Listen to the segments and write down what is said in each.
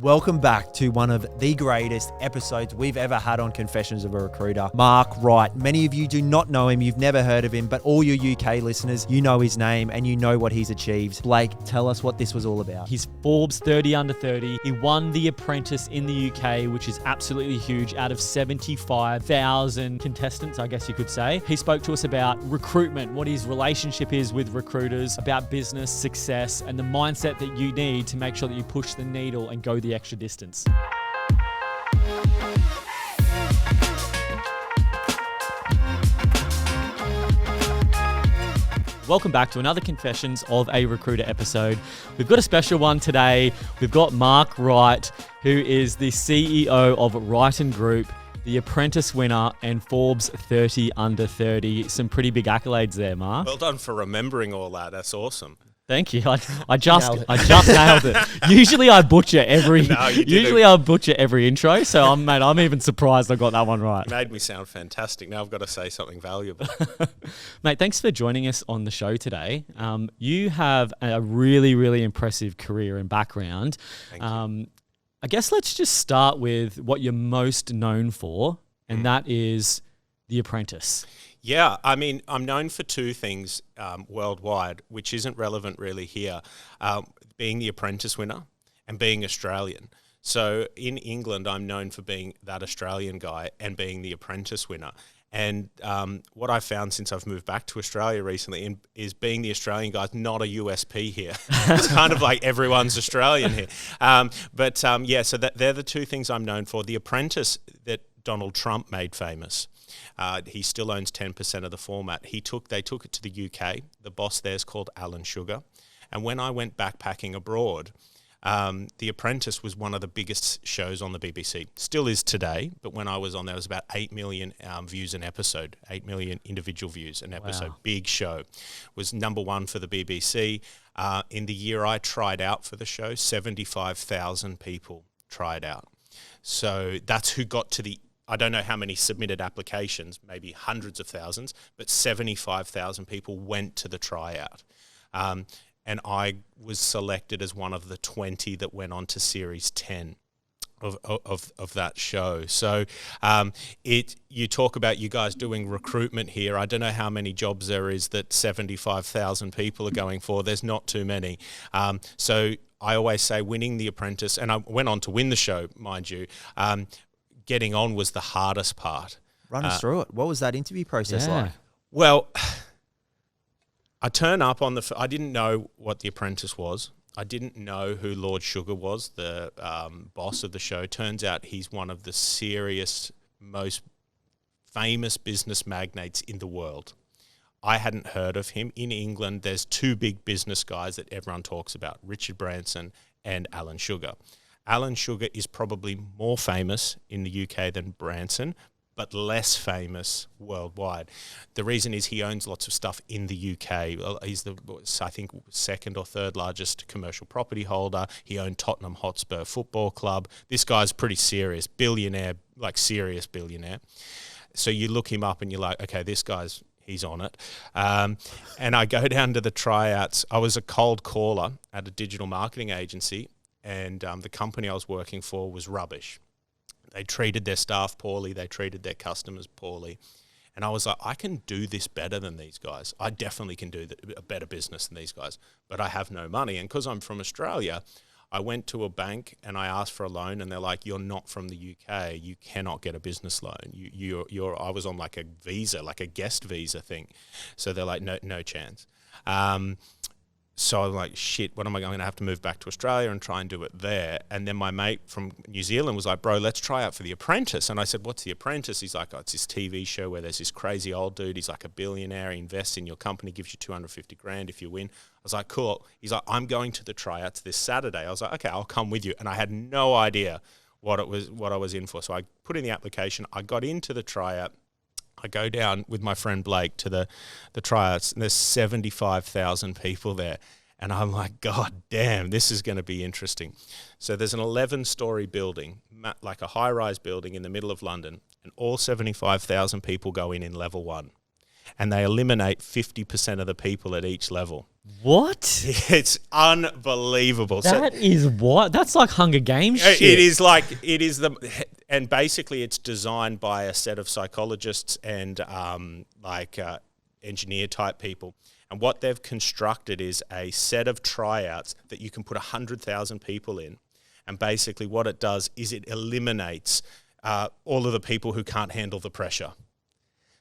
Welcome back to one of the greatest episodes we've ever had on Confessions of a Recruiter. Mark Wright. Many of you do not know him, you've never heard of him, but all your UK listeners, you know his name and you know what he's achieved. Blake, tell us what this was all about. He's Forbes 30 under 30. He won the Apprentice in the UK, which is absolutely huge, out of 75,000 contestants, I guess you could say. He spoke to us about recruitment, what his relationship is with recruiters, about business, success, and the mindset that you need to make sure that you push the needle and go the extra distance. Welcome back to another Confessions of a Recruiter episode. We've got a special one today. We've got Mark Wright, who is the CEO of Wrighton Group, the Apprentice winner, and Forbes 30 under 30. Some pretty big accolades there, Mark. Well done for remembering all that. That's awesome. Thank you. I just nailed it. Usually I butcher every intro, so I'm even surprised I got that one right. You made me sound fantastic. Now I've got to say something valuable. Mate, thanks for joining us on the show today. You have a really, really impressive career and background. Thank you. I guess let's just start with what you're most known for, and that is The Apprentice. Yeah, I mean, I'm known for two things worldwide, which isn't relevant really here, being the Apprentice winner and being Australian. So in England, I'm known for being that Australian guy and being the Apprentice winner. And what I found since I've moved back to Australia recently is being the Australian guy is not a USP here. It's kind of like everyone's Australian here. So they're the two things I'm known for. The Apprentice that Donald Trump made famous. He still owns 10% of the format. They took it to the UK. The boss there is called Alan Sugar. And when I went backpacking abroad, The Apprentice was one of the biggest shows on the BBC. Still is today, but when I was on there, it was about 8 million views an episode, 8 million individual views an episode. Wow. Big show. Was number one for the BBC. In the year I tried out for the show, 75,000 people tried out. So that's who got to the, I don't know how many submitted applications, maybe hundreds of thousands, but 75,000 people went to the tryout. And I was selected as one of the 20 that went on to Series 10 of that show. So you talk about you guys doing recruitment here. I don't know how many jobs there is that 75,000 people are going for. There's not too many. So I always say winning The Apprentice, and I went on to win the show, mind you, getting on was the hardest part. Run us through it. What was that interview process like? Well, I turn up on I didn't know what The Apprentice was. I didn't know who Lord Sugar was, the boss of the show. Turns out he's one of the serious, most famous business magnates in the world. I hadn't heard of him. In England, there's two big business guys that everyone talks about, Richard Branson and Alan Sugar. Alan Sugar is probably more famous in the UK than Branson, but less famous worldwide. The reason is he owns lots of stuff in the UK. He's the, I think, second or third largest commercial property holder. He owned Tottenham Hotspur Football Club. This guy's pretty serious, billionaire, like serious billionaire. So you look him up and you're like, okay, he's on it. And I go down to the tryouts. I was a cold caller at a digital marketing agency, and the company I was working for was rubbish. They treated their staff poorly. They treated their customers poorly. And I was like, I can do this better than these guys. I definitely can do a better business than these guys, but I have no money. And because I'm from Australia, I went to a bank and I asked for a loan, and they're like, you're not from the UK. You cannot get a business loan. I was on like a visa, like a guest visa thing. So they're like, no chance. So I'm like, shit, what am I going to have to move back to Australia and try and do it there? And then my mate from New Zealand was like, bro, let's try out for The Apprentice. And I said, what's The Apprentice? He's like, oh, it's this TV show where there's this crazy old dude. He's like a billionaire. He invests in your company, gives you 250 grand if you win. I was like, cool. He's like, I'm going to the tryouts this Saturday. I was like, okay, I'll come with you. And I had no idea what I was in for. So I put in the application. I got into the tryout. I go down with my friend Blake to the tryouts, and there's 75,000 people there. And I'm like, God damn, this is going to be interesting. So there's an 11-story building, like a high-rise building in the middle of London, and all 75,000 people go in level one. and they eliminate 50% of the people at each level. What? It's unbelievable. That is what? That's like Hunger Games shit. And basically it's designed by a set of psychologists and engineer type people. And what they've constructed is a set of tryouts that you can put 100,000 people in. And basically what it does is it eliminates all of the people who can't handle the pressure.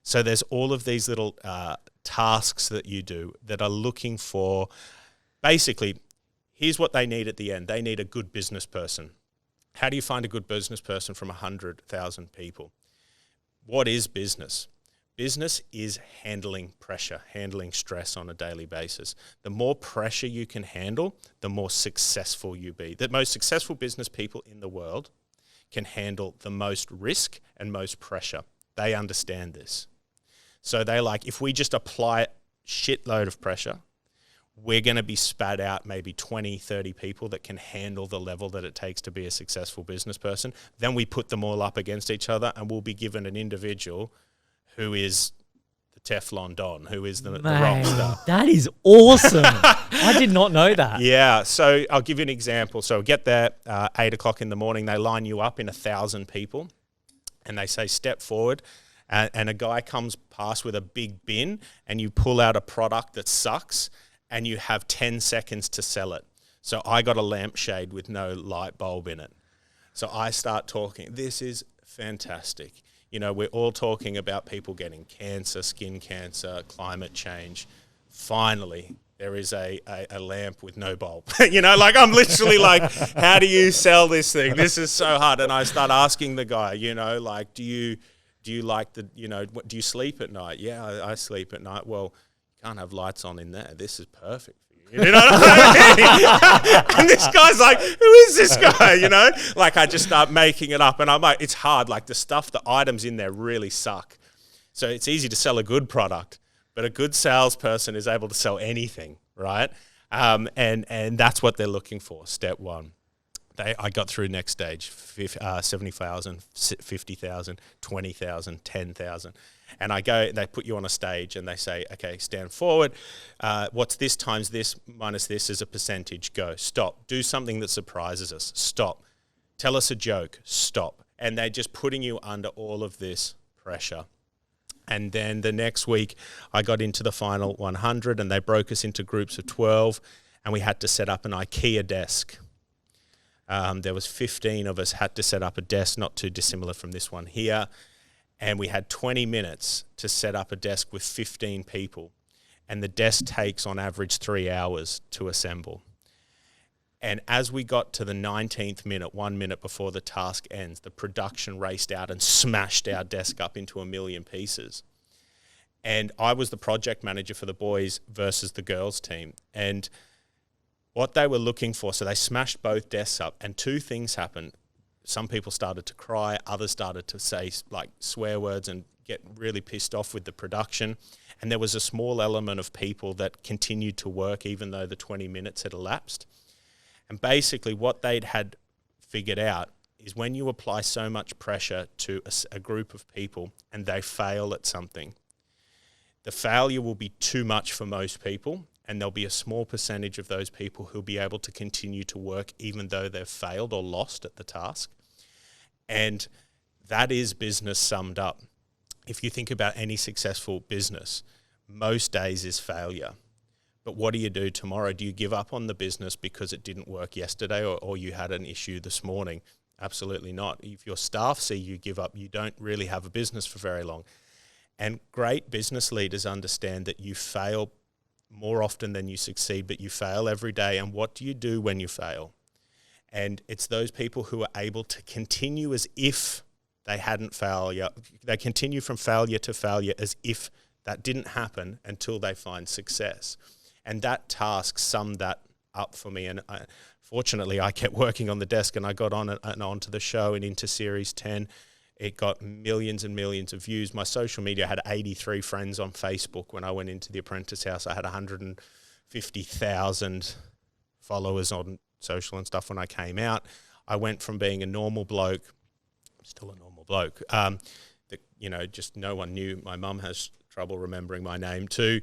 So there's all of these little tasks that you do that are looking for, basically, here's what they need at the end. They need a good business person. How do you find a good business person from 100,000 people? What is business? Business is handling pressure, handling stress on a daily basis. The more pressure you can handle, the more successful you be. The most successful business people in the world can handle the most risk and most pressure. They understand this. So they're like, if we just apply a shitload of pressure, we're going to be spat out maybe 20, 30 people that can handle the level that it takes to be a successful business person. Then we put them all up against each other and we'll be given an individual who is the Teflon Dawn, who is the rock star. That is awesome. I did not know that. Yeah, so I'll give you an example. So get there 8 o'clock in the morning, they line you up in 1,000 people and they say, step forward. And a guy comes past with a big bin and you pull out a product that sucks and you have 10 seconds to sell it. So I got a lampshade with no light bulb in it. So I start talking. This is fantastic. You know, we're all talking about people getting cancer, skin cancer, climate change. Finally, there is a lamp with no bulb. You know, like I'm literally like, how do you sell this thing? This is so hard. And I start asking the guy, you know, like, do you like do you sleep at night? Yeah, I sleep at night. Well, you can't have lights on in there. This is perfect for you. You know what I mean? And this guy's like, who is this guy? You know, like I just start making it up and I'm like, it's hard. Like the items in there really suck. So it's easy to sell a good product, but a good salesperson is able to sell anything, right? And that's what they're looking for, step one. I got through next stage, 70,000, 50,000, 20,000, 10,000. And they put you on a stage and they say, okay, stand forward. What's this times this minus this is a percentage. Go. Stop. Do something that surprises us. Stop. Tell us a joke. Stop. And they're just putting you under all of this pressure. And then the next week I got into the final 100 and they broke us into groups of 12 and we had to set up an IKEA desk. There was 15 of us had to set up a desk, not too dissimilar from this one here. And we had 20 minutes to set up a desk with 15 people. And the desk takes on average 3 hours to assemble. And as we got to the 19th minute, 1 minute before the task ends, the production raced out and smashed our desk up into 1 million pieces. And I was the project manager for the boys versus the girls team. And what they were looking for, so they smashed both desks up and two things happened. Some people started to cry, others started to say like swear words and get really pissed off with the production. And there was a small element of people that continued to work even though the 20 minutes had elapsed. And basically what they'd had figured out is when you apply so much pressure to a group of people and they fail at something, the failure will be too much for most people. And there'll be a small percentage of those people who'll be able to continue to work even though they've failed or lost at the task. And that is business summed up. If you think about any successful business, most days is failure. But what do you do tomorrow? Do you give up on the business because it didn't work yesterday or you had an issue this morning? Absolutely not. If your staff see you give up, you don't really have a business for very long. And great business leaders understand that you fail more often than you succeed, but you fail every day. And what do you do when you fail? And it's those people who are able to continue as if they hadn't failure. They continue from failure to failure as if that didn't happen until they find success. And that task summed that up for me. And fortunately, I kept working on the desk and I got on and onto the show and into Series 10. It got millions and millions of views. My social media had 83 friends on Facebook when I went into the Apprentice house. I had 150,000 followers on social and stuff when I came out. I went from being a normal bloke, still a normal bloke, that, you know, just no one knew. My mum has trouble remembering my name, to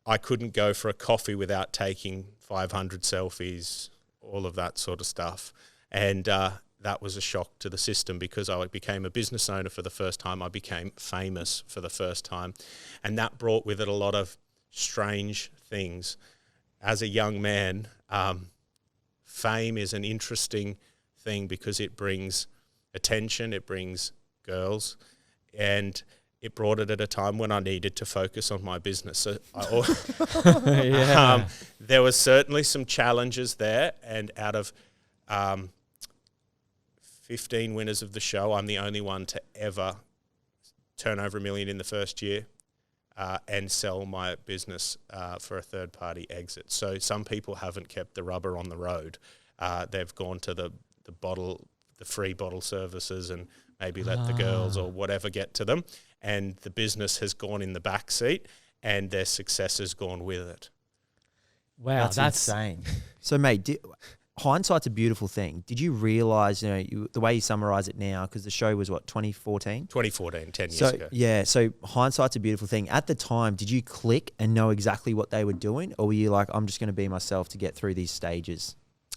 I couldn't go for a coffee without taking 500 selfies, all of that sort of stuff. And that was a shock to the system because I became a business owner for the first time. I became famous for the first time. And that brought with it a lot of strange things. As a young man, fame is an interesting thing because it brings attention, it brings girls, and it brought it at a time when I needed to focus on my business. So there was certainly some challenges there, and out of 15 winners of the show, I'm the only one to ever turn over $1 million in the first year and sell my business for a third-party exit. So some people haven't kept the rubber on the road. They've gone to the free bottle services and maybe let the girls or whatever get to them, and the business has gone in the back seat and their success has gone with it. Wow, that's insane. So, mate, hindsight's a beautiful thing. Did you realise, the way you summarise it now, because the show was, 2014? 2014, 10 years ago. Yeah, so hindsight's a beautiful thing. At the time, did you click and know exactly what they were doing, or were you like, I'm just going to be myself to get through these stages?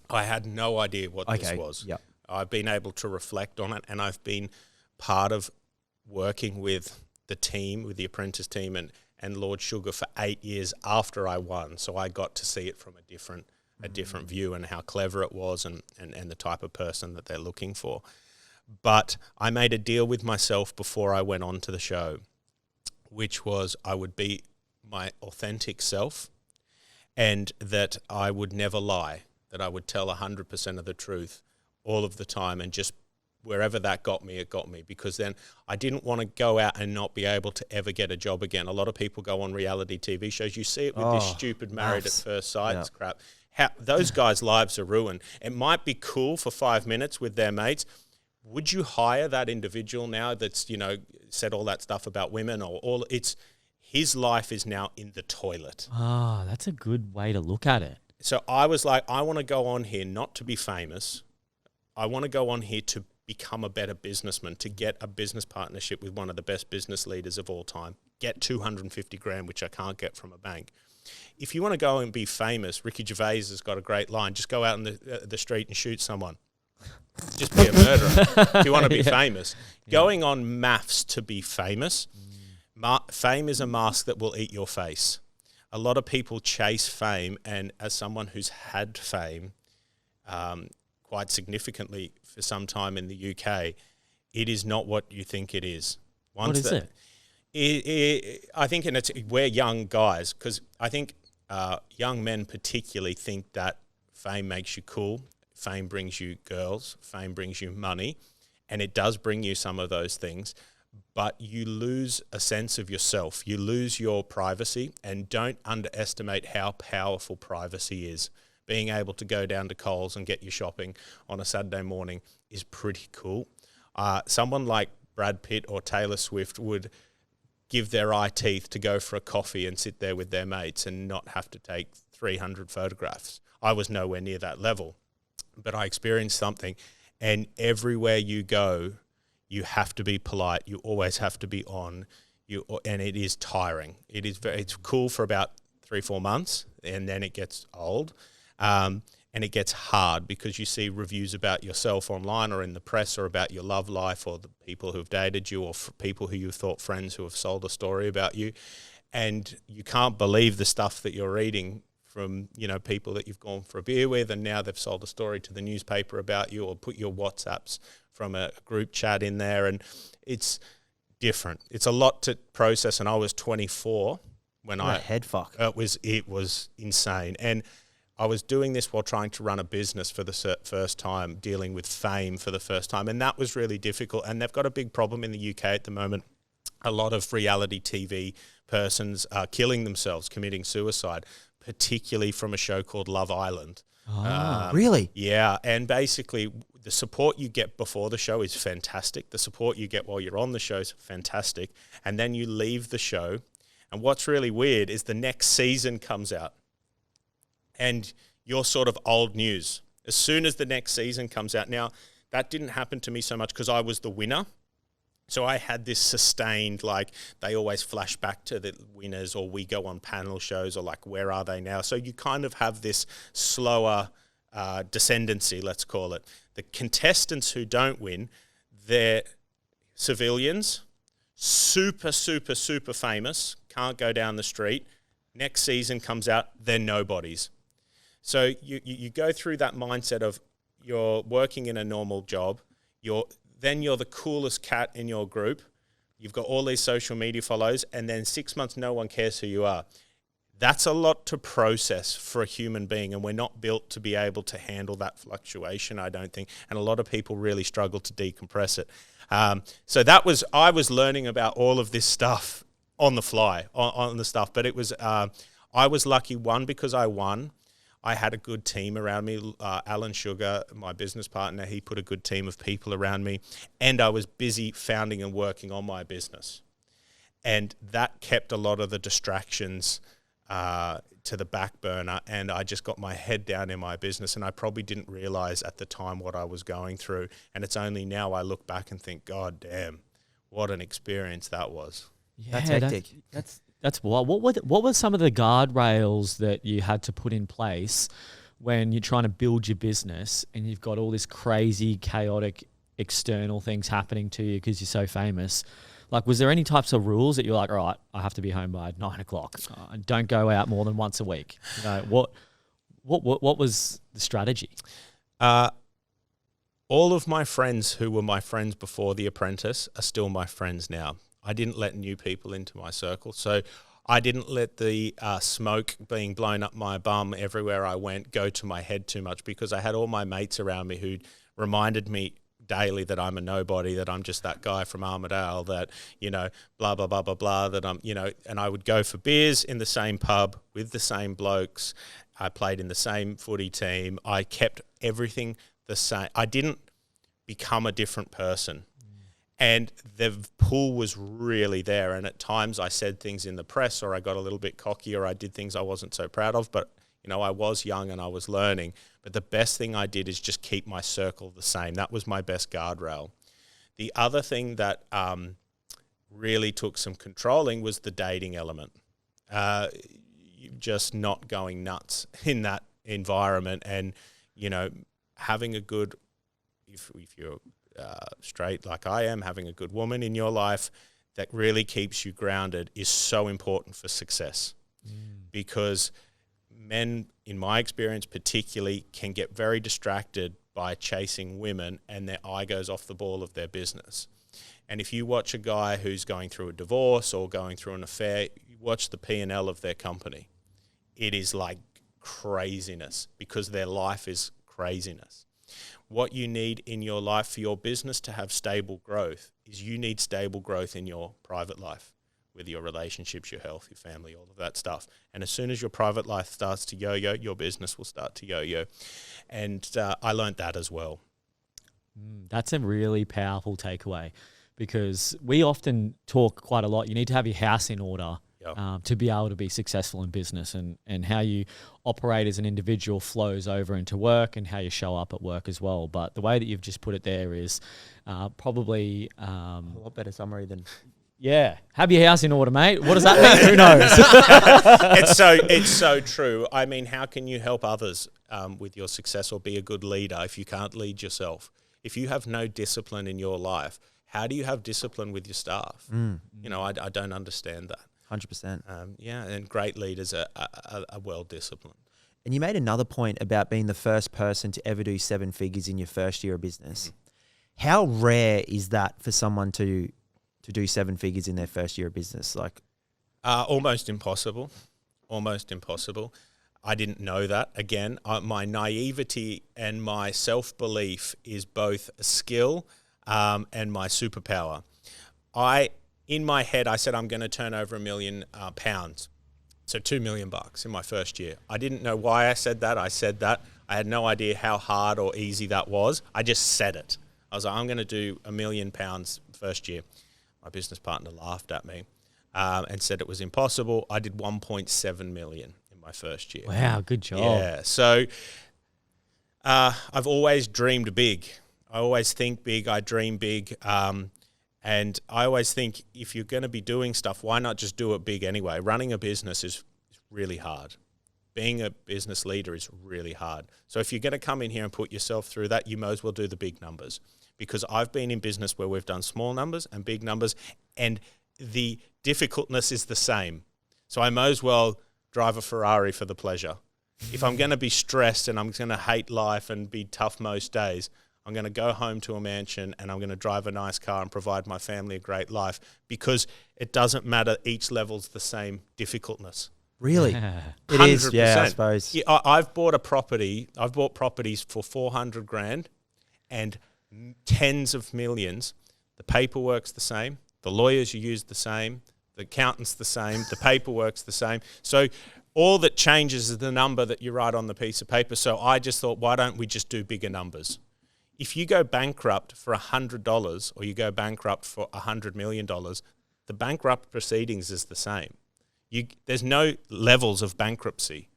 I had no idea what this was. Yep. I've been able to reflect on it, and I've been part of working with the team, with the Apprentice team and Lord Sugar for 8 years after I won. So I got to see it from a different view and how clever it was and the type of person that they're looking for. But I made a deal with myself before I went on to the show, which was I would be my authentic self and that I would never lie, that I would tell 100% of the truth all of the time, and just wherever that got me, it got me, because then I didn't want to go out and not be able to ever get a job again. A lot of people go on reality TV shows. You see it with this stupid Married at First Sight crap. Those guys' lives are ruined. It might be cool for 5 minutes with their mates. Would you hire that individual now that's, said all that stuff about women or all? His life is now in the toilet. That's a good way to look at it. So I was like, I want to go on here not to be famous. I want to go on here to become a better businessman, to get a business partnership with one of the best business leaders of all time, get 250 grand, which I can't get from a bank. If you want to go and be famous, Ricky Gervais has got a great line, just go out in the street and shoot someone. Just be a murderer if you want to be famous. Going on maths to be famous, fame is a mask that will eat your face. A lot of people chase fame, and as someone who's had fame quite significantly for some time in the UK, it is not what you think it is. What is it? I think, and we're young guys, because I think young men particularly think that fame makes you cool, fame brings you girls, fame brings you money, and it does bring you some of those things, but you lose a sense of yourself. You lose your privacy, and don't underestimate how powerful privacy is. Being able to go down to Coles and get your shopping on a Saturday morning is pretty cool. Someone like Brad Pitt or Taylor Swift would give their eye teeth to go for a coffee and sit there with their mates and not have to take 300 photographs. I was nowhere near that level, but I experienced something, and everywhere you go, you have to be polite. You always have to be on. And it is tiring. It's cool for about 3-4 months, and then it gets old. And it gets hard because you see reviews about yourself online or in the press, or about your love life, or the people who've dated you, or people who you thought friends who have sold a story about you. And you can't believe the stuff that you're reading from, people that you've gone for a beer with, and now they've sold a story to the newspaper about you, or put your WhatsApps from a group chat in there. And it's different. It's a lot to process. And I was 24 when head fuck. It was insane. And I was doing this while trying to run a business for the first time, dealing with fame for the first time, and that was really difficult. And they've got a big problem in the UK at the moment. A lot of reality TV persons are killing themselves, committing suicide, particularly from a show called Love Island. Really? Yeah, and basically the support you get before the show is fantastic. The support you get while you're on the show is fantastic. And then you leave the show, and what's really weird is the next season comes out, and you're sort of old news as soon as the next season comes out. Now, that didn't happen to me so much because I was the winner, So I had this sustained, like they always flash back to the winners, or we go on panel shows, or like, where are they now? So you kind of have this slower descendancy, let's call it. The contestants who don't win, they're civilians, super, super, super famous, can't go down the street. Next season comes out, they're nobodies. So you go through that mindset of you're working in a normal job, then you're the coolest cat in your group, you've got all these social media follows, and then 6 months no one cares who you are. That's a lot to process for a human being, and we're not built to be able to handle that fluctuation, I don't think, and a lot of people really struggle to decompress it. So I was learning about all of this stuff on the fly, on the stuff, but it was, I was lucky, one, because I won. I had a good team around me. Alan Sugar, my business partner, he put a good team of people around me, and I was busy founding and working on my business. And that kept a lot of the distractions to the back burner, and I just got my head down in my business, and I probably didn't realize at the time what I was going through. And it's only now I look back and think, God damn, what an experience that was. Yeah, That's hectic. That's wild. What were some of the guardrails that you had to put in place when you're trying to build your business and you've got all this crazy, chaotic external things happening to you because you're so famous? Like, was there any types of rules that you're like, all right, I have to be home by 9 o'clock. Don't go out more than once a week. You know, what was the strategy? All of my friends who were my friends before The Apprentice are still my friends now. I didn't let new people into my circle. So I didn't let the smoke being blown up my bum everywhere I went go to my head too much, because I had all my mates around me who reminded me daily that I'm a nobody, that I'm just that guy from Armidale, that, you know, blah, blah, blah, blah, blah, that I'm, you know, and I would go for beers in the same pub with the same blokes. I played in the same footy team. I kept everything the same. I didn't become a different person. And the pull was really there. And at times I said things in the press, or I got a little bit cocky, or I did things I wasn't so proud of. But, you know, I was young and I was learning. But the best thing I did is just keep my circle the same. That was my best guardrail. The other thing that really took some controlling was the dating element. Just not going nuts in that environment, and, you know, having a good, if you're straight like I am, having a good woman in your life that really keeps you grounded is so important for success. Because men, in my experience particularly, can get very distracted by chasing women, and their eye goes off the ball of their business. And if you watch a guy who's going through a divorce or going through an affair, you watch the P&L of their company. It is like craziness, because their life is craziness. What you need in your life for your business to have stable growth is you need stable growth in your private life, with your relationships, your health, your family, all of that stuff. And as soon as your private life starts to yo-yo, your business will start to yo-yo. And I learned that as well. That's a really powerful takeaway, because we often talk quite a lot. You need to have your house in order to be able to be successful in business, and how you operate as an individual flows over into work, and how you show up at work as well. But the way that you've just put it there is probably a lot better summary than... Yeah, have your house in order, mate. What does that mean? Who knows? It's so true. I mean, how can you help others with your success, or be a good leader, if you can't lead yourself? If you have no discipline in your life, how do you have discipline with your staff? You know, I don't understand that. 100%. And great leaders are well disciplined. And you made another point about being the first person to ever do 7 figures in your first year of business. How rare is that for someone to do 7 figures in their first year of business? Like, almost impossible. Almost impossible. I didn't know that. Again, my naivety and my self-belief is both a skill and my superpower. In my head, I said I'm going to turn over £1 million, so $2 million in my first year. I didn't know why I said that. I said that. I had no idea how hard or easy that was. I just said it. I was like, I'm going to do £1 million first year. My business partner laughed at me and said it was impossible. I did 1.7 million in my first year. Wow, good job. Yeah, so I've always dreamed big. I always think big. I dream big. And I always think if you're going to be doing stuff, why not just do it big anyway? Running a business is really hard. Being a business leader is really hard. So if you're going to come in here and put yourself through that, you might as well do the big numbers. Because I've been in business where we've done small numbers and big numbers, and the difficultness is the same. So I might as well drive a Ferrari for the pleasure. If I'm going to be stressed and I'm going to hate life and be tough most days, I'm going to go home to a mansion and I'm going to drive a nice car and provide my family a great life, because it doesn't matter. Each level's the same difficultness. Really? It is, yeah, I suppose. Yeah, I've bought properties for 400 grand and tens of millions. The paperwork's the same. The lawyers you use the same. The accountant's the same. The paperwork's the same. So all that changes is the number that you write on the piece of paper. So I just thought, why don't we just do bigger numbers? If you go bankrupt for $100 or you go bankrupt for $100 million, the bankrupt proceedings is the same. There's no levels of bankruptcy.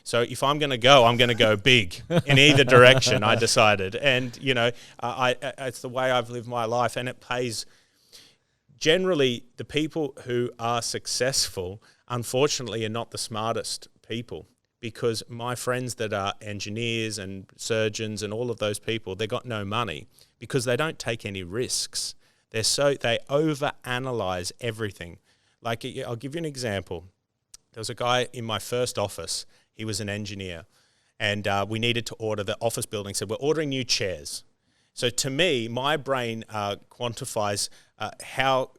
So if I'm going to go big in either direction, I decided. And, you know, it's the way I've lived my life, and it pays. Generally, the people who are successful, unfortunately, are not the smartest people, because my friends that are engineers and surgeons and all of those people, they got no money because they don't take any risks. They overanalyze everything. Like, I'll give you an example. There was a guy in my first office. He was an engineer, and we needed to order. The office building said, we're ordering new chairs. So to me, my brain quantifies how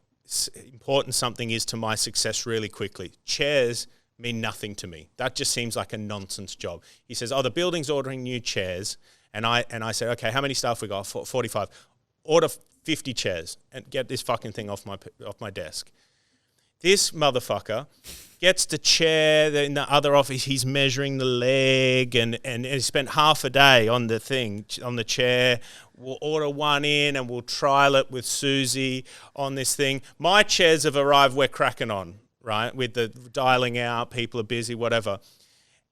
important something is to my success really quickly. Chairs mean nothing to me. That just seems like a nonsense job. He says, the building's ordering new chairs. And I said, okay, how many staff we got? 45. Order 50 chairs and get this fucking thing off my desk. This motherfucker gets the chair in the other office. He's measuring the leg and he spent half a day on the chair. We'll order one in and we'll trial it with Susie on this thing. My chairs have arrived. We're cracking on, right? With the dialing out, people are busy, whatever.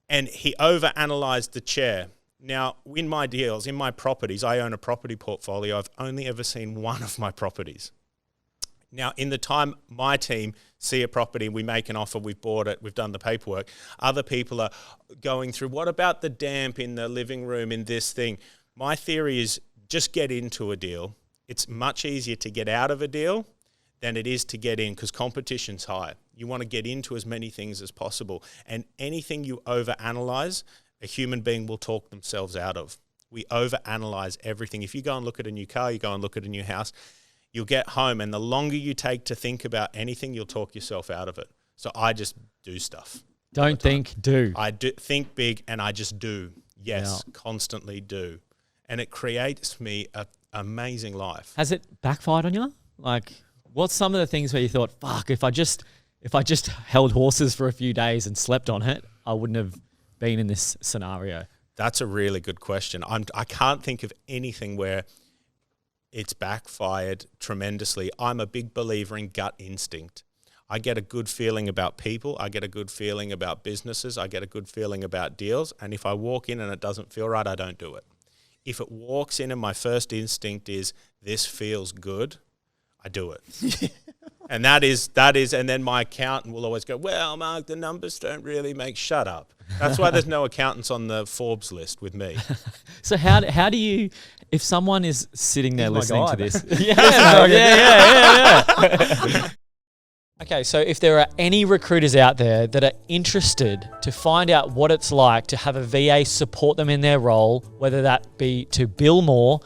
And he overanalyzed the chair. Now, in my deals, in my properties, I own a property portfolio. I've only ever seen one of my properties. Now, in the time my team see a property, we make an offer, we've bought it, we've done the paperwork, other people are going through, what about the damp in the living room in this thing? My theory is just get into a deal. It's much easier to get out of a deal than it is to get in, because competition's high. You want to get into as many things as possible. And anything you overanalyze, a human being will talk themselves out of. We overanalyze everything. If you go and look at a new car, you go and look at a new house, you'll get home, and the longer you take to think about anything, you'll talk yourself out of it. So I just do stuff. Don't think, do. I do think big, and I just do. Yes, constantly do. And it creates me an amazing life. Has it backfired on you? Like, what's some of the things where you thought, fuck, if I just held horses for a few days and slept on it, I wouldn't have been in this scenario? That's a really good question. I can't think of anything where it's backfired tremendously. I'm a big believer in gut instinct. I get a good feeling about people. I get a good feeling about businesses. I get a good feeling about deals. And if I walk in and it doesn't feel right, I don't do it. If it walks in and my first instinct is, this feels good, I do it. And that is, and then my accountant will always go, well, Mark, the numbers don't really shut up. That's why there's no accountants on the Forbes list with me. So how do you, if someone is sitting there listening to this? Yeah. Okay, so if there are any recruiters out there that are interested to find out what it's like to have a VA support them in their role, whether that be to bill more,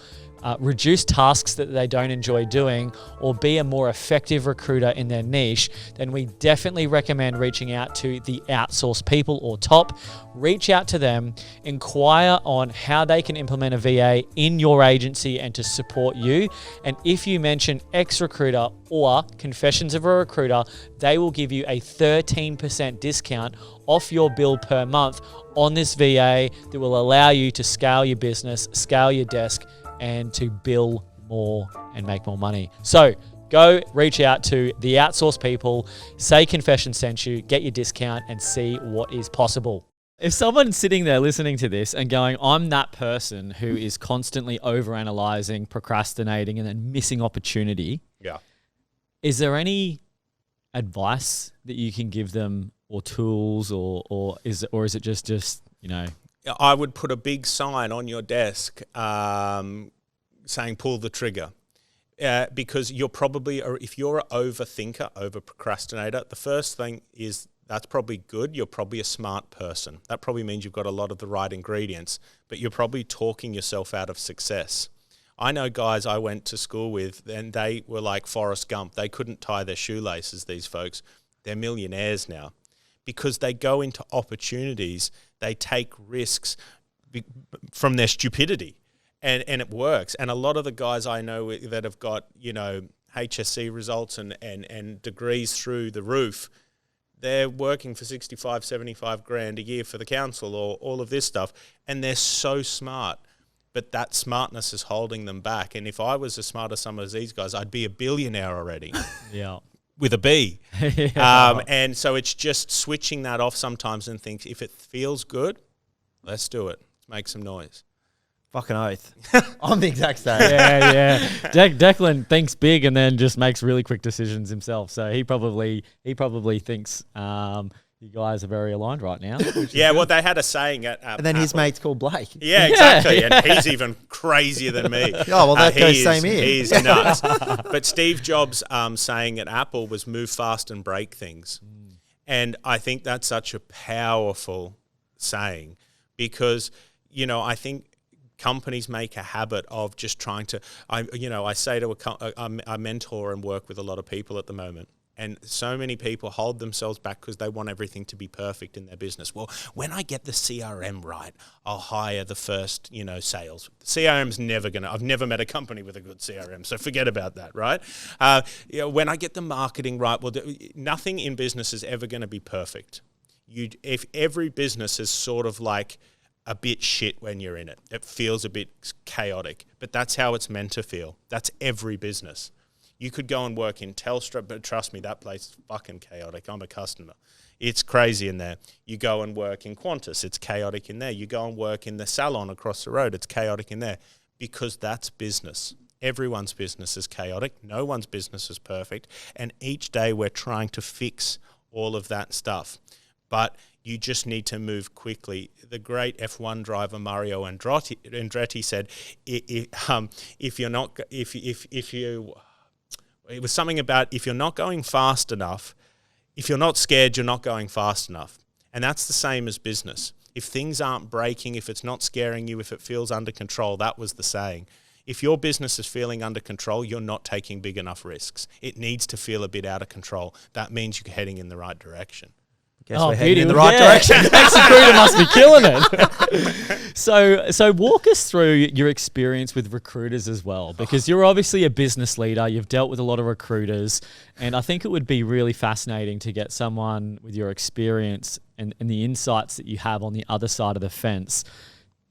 reduce tasks that they don't enjoy doing, or be a more effective recruiter in their niche, then we definitely recommend reaching out to the Outsource People or TOP. Reach out to them, inquire on how they can implement a VA in your agency and to support you. And if you mention ex-recruiter or Confessions of a Recruiter, they will give you a 13% discount off your bill per month on this VA that will allow you to scale your business, scale your desk, and to bill more and make more money. So go reach out to the Outsource People, say Confession sent you, get your discount, and see what is possible. If someone's sitting there listening to this and going, I'm that person who is constantly overanalyzing, procrastinating, and then missing opportunity. Yeah. Is there any advice that you can give them, or tools, or is it just you know? I would put a big sign on your desk saying pull the trigger. Because you're probably, or if you're an overthinker, over procrastinator, the first thing is that's probably good. You're probably a smart person. That probably means you've got a lot of the right ingredients, but you're probably talking yourself out of success. I know guys I went to school with, and they were like Forrest Gump. They couldn't tie their shoelaces, these folks. They're millionaires now because they go into opportunities, they take risks from their stupidity. And it works. And a lot of the guys I know that have got, you know, HSC results and degrees through the roof, they're working for 65, 75 grand a year for the council or all of this stuff. And they're so smart. But that smartness is holding them back. And if I was as smart as some of these guys, I'd be a billionaire already. Yeah. With a B. Yeah. And so it's just switching that off sometimes and think, if it feels good, let's do it. Let's make some noise. Fucking oath. I'm the exact same. Yeah. Declan thinks big and then just makes really quick decisions himself. So he probably thinks you guys are very aligned right now. Yeah, well, they had a saying at And then his Apple. mate's called Blake. Yeah, exactly. And he's even crazier than me. Oh, well, that goes same here. He's nuts. But Steve Jobs' saying at Apple was move fast and break things. And I think that's such a powerful saying because, you know, I think companies make a habit of just trying to, I say to a mentor and work with a lot of people at the moment. And so many people hold themselves back because they want everything to be perfect in their business. Well, when I get the CRM right, I'll hire the first, sales. CRM's never going to, I've never met a company with a good CRM, so forget about that, right? When I get the marketing right, well, nothing in business is ever going to be perfect. If every business is sort of like a bit shit when you're in it, it feels a bit chaotic, but that's how it's meant to feel. That's every business. You could go and work in Telstra, but trust me, that place is fucking chaotic. I'm a customer. It's crazy in there. You go and work in Qantas, it's chaotic in there. You go and work in the salon across the road, it's chaotic in there because that's business. Everyone's business is chaotic. No one's business is perfect. And each day we're trying to fix all of that stuff. But you just need to move quickly. The great F1 driver Mario Andretti said, it was something about if you're not going fast enough, if you're not scared, you're not going fast enough. And that's the same as business. If things aren't breaking, if it's not scaring you, if it feels under control, that was the saying. If your business is feeling under control, you're not taking big enough risks. It needs to feel a bit out of control. That means you're heading in the right direction. Guess we're heading in the right direction. Ex-recruiter must be killing it. So walk us through your experience with recruiters as well, because you're obviously a business leader. You've dealt with a lot of recruiters, and I think it would be really fascinating to get someone with your experience and the insights that you have on the other side of the fence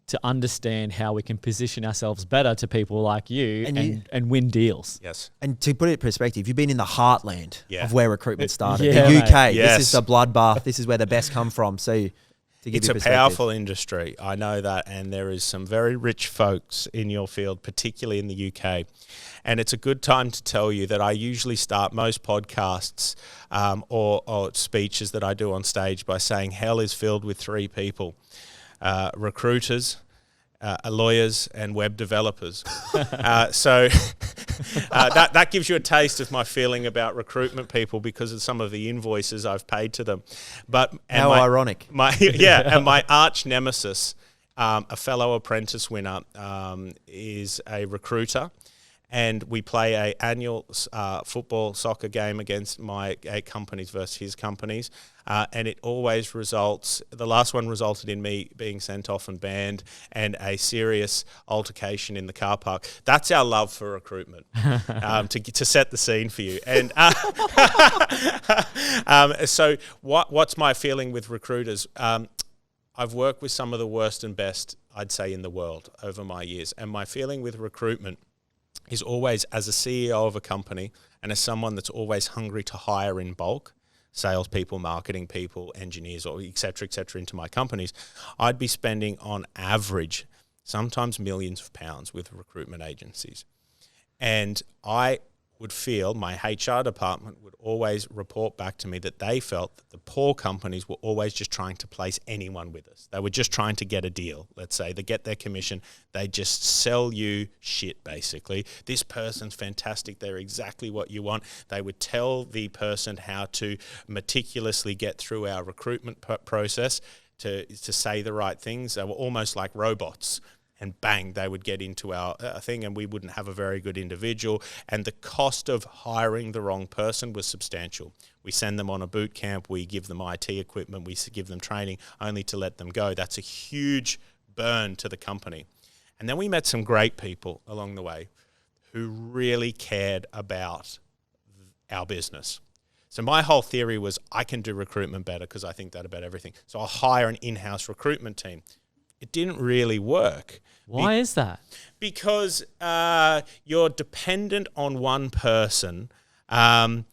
to understand how we can position ourselves better to people like you and win deals. Yes. And to put it in perspective, you've been in the heartland of where recruitment started. Yeah, the UK, mate. This is the bloodbath. This is where the best come from. So to give it's you a powerful industry. I know that. And there is some very rich folks in your field, particularly in the UK. And it's a good time to tell you that I usually start most podcasts or speeches that I do on stage by saying hell is filled with three people. Recruiters, lawyers, and web developers. So that gives you a taste of my feeling about recruitment people because of some of the invoices I've paid to them. How ironic. And my arch nemesis, a fellow Apprentice winner, is a recruiter. And we play an annual football, soccer game against my companies versus his companies. And it always results, the last one resulted in me being sent off and banned and a serious altercation in the car park. That's our love for recruitment, to set the scene for you. And so what's my feeling with recruiters? I've worked with some of the worst and best, I'd say, in the world over my years. And my feeling with recruitment is always, as a CEO of a company and as someone that's always hungry to hire in bulk, salespeople, marketing people, engineers, or et cetera, into my companies, I'd be spending on average sometimes millions of pounds with recruitment agencies. And I would feel, my HR department would always report back to me that they felt that the poor companies were always just trying to place anyone with us. They were just trying to get a deal. Let's say they get their commission. They just sell you shit, basically. This person's fantastic. They're exactly what you want. They would tell the person how to meticulously get through our recruitment process to say the right things. They were almost like robots. And bang, they would get into our thing, and we wouldn't have a very good individual. And the cost of hiring the wrong person was substantial. We send them on a boot camp, we give them IT equipment, we give them training, only to let them go. That's a huge burn to the company. And then we met some great people along the way who really cared about our business. So my whole theory was I can do recruitment better because I think that about everything. So I'll hire an in-house recruitment team. It didn't really work. Why is that? Because you're dependent on one person and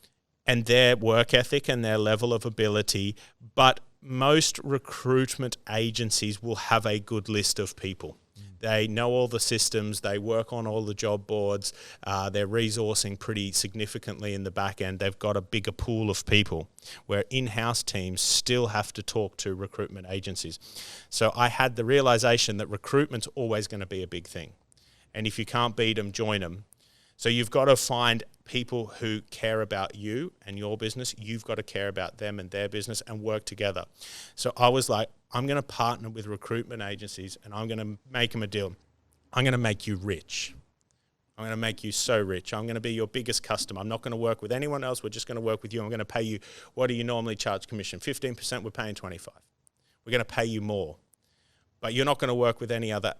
their work ethic and their level of ability, but most recruitment agencies will have a good list of people. They know all the systems, they work on all the job boards, they're resourcing pretty significantly in the back end. They've got a bigger pool of people, where in-house teams still have to talk to recruitment agencies. So I had the realization that recruitment's always going to be a big thing. And if you can't beat them, join them. So you've got to find people who care about you and your business. You've got to care about them and their business and work together. So I was like, I'm going to partner with recruitment agencies and I'm going to make them a deal. I'm going to make you rich. I'm going to make you so rich. I'm going to be your biggest customer. I'm not going to work with anyone else. We're just going to work with you. I'm going to pay you, what do you normally charge commission? 15%, we're paying 25%. We're going to pay you more. But you're not going to work with any other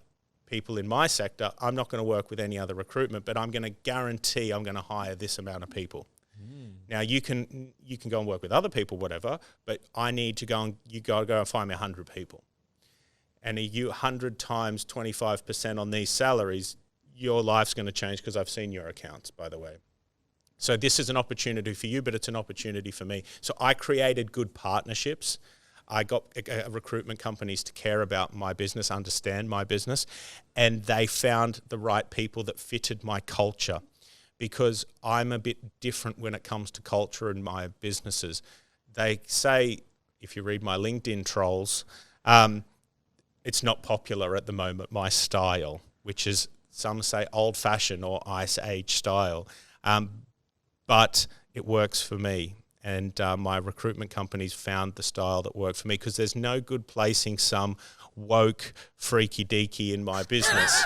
people in my sector. I'm not going to work with any other recruitment, but I'm going to guarantee I'm going to hire this amount of people. Now you can go and work with other people, whatever, but I need to go and you got to go and find me 100 people. And you 100 times 25% on these salaries, your life's going to change, because I've seen your accounts, by the way. So this is an opportunity for you, but it's an opportunity for me. So I created good partnerships. I got recruitment companies to care about my business, understand my business, and they found the right people that fitted my culture, because I'm a bit different when it comes to culture in my businesses. They say, if you read my LinkedIn trolls, it's not popular at the moment, my style, which is, some say old-fashioned or ice age style, but it works for me. And my recruitment companies found the style that worked for me, because there's no good placing some woke freaky deaky in my business.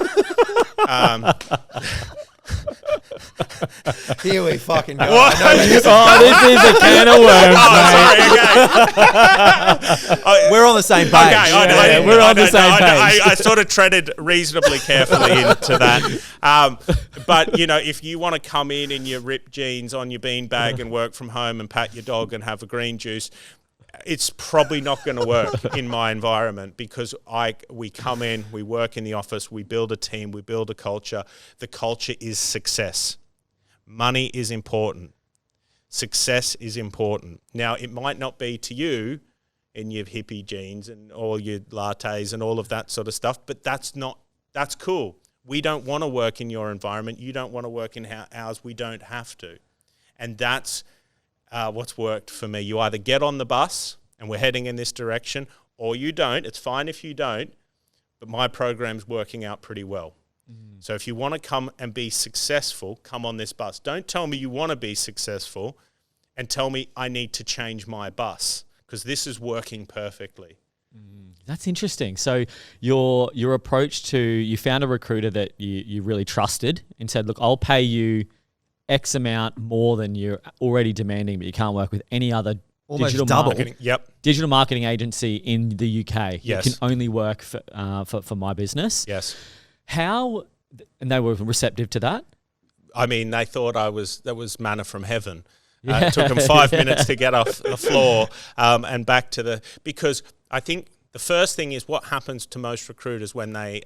Here we fucking go. This is a can of worms, mate. We're on the same page. Okay, we're on the same page. I sort of treaded reasonably carefully into that. But, you know, if you want to come in your ripped jeans on your beanbag and work from home and pat your dog and have a green juice, it's probably not going to work in my environment, because we come in, we work in the office, we build a team, we build a culture. The culture is success. Money is important. Success is important. Now, it might not be to you in your hippie jeans and all your lattes and all of that sort of stuff, but that's cool. We don't want to work in your environment. You don't want to work in ours. We don't have to. And that's what's worked for me. You either get on the bus and we're heading in this direction, or you don't. It's fine if you don't, but my program's working out pretty well. So if you want to come and be successful, come on this bus. Don't tell me you want to be successful and tell me I need to change my bus, because this is working perfectly. That's interesting. So your approach to, you found a recruiter that you really trusted and said, look, I'll pay you X amount more than you're already demanding, but you can't work with any other digital marketing agency in the UK. Yes. You can only work for my business. Yes. How, and they were receptive to that? I mean, they thought that was manna from heaven. It took them 5 minutes to get off the floor and back to because I think the first thing is, what happens to most recruiters when they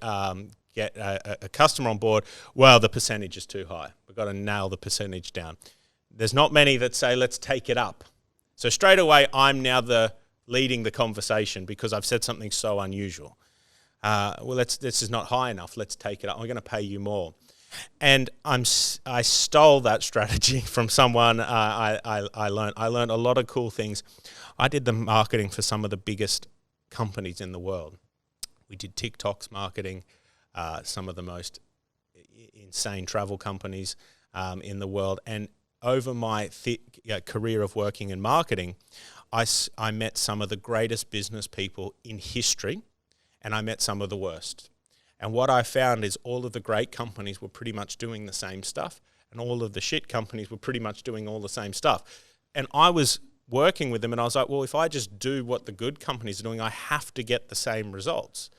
get a customer on board? Well, the percentage is too high. We've got to nail the percentage down. There's not many that say, let's take it up. So straight away, I'm now leading the conversation because I've said something so unusual. This is not high enough. Let's take it up. I'm going to pay you more. And I stole that strategy from someone. I learned a lot of cool things. I did the marketing for some of the biggest companies in the world. We did TikTok's marketing, some of the most insane travel companies in the world. And over my career of working in marketing, I met some of the greatest business people in history, and I met some of the worst. And what I found is all of the great companies were pretty much doing the same stuff, and all of the shit companies were pretty much doing all the same stuff. And I was working with them, and I was like, well, if I just do what the good companies are doing, I have to get the same results.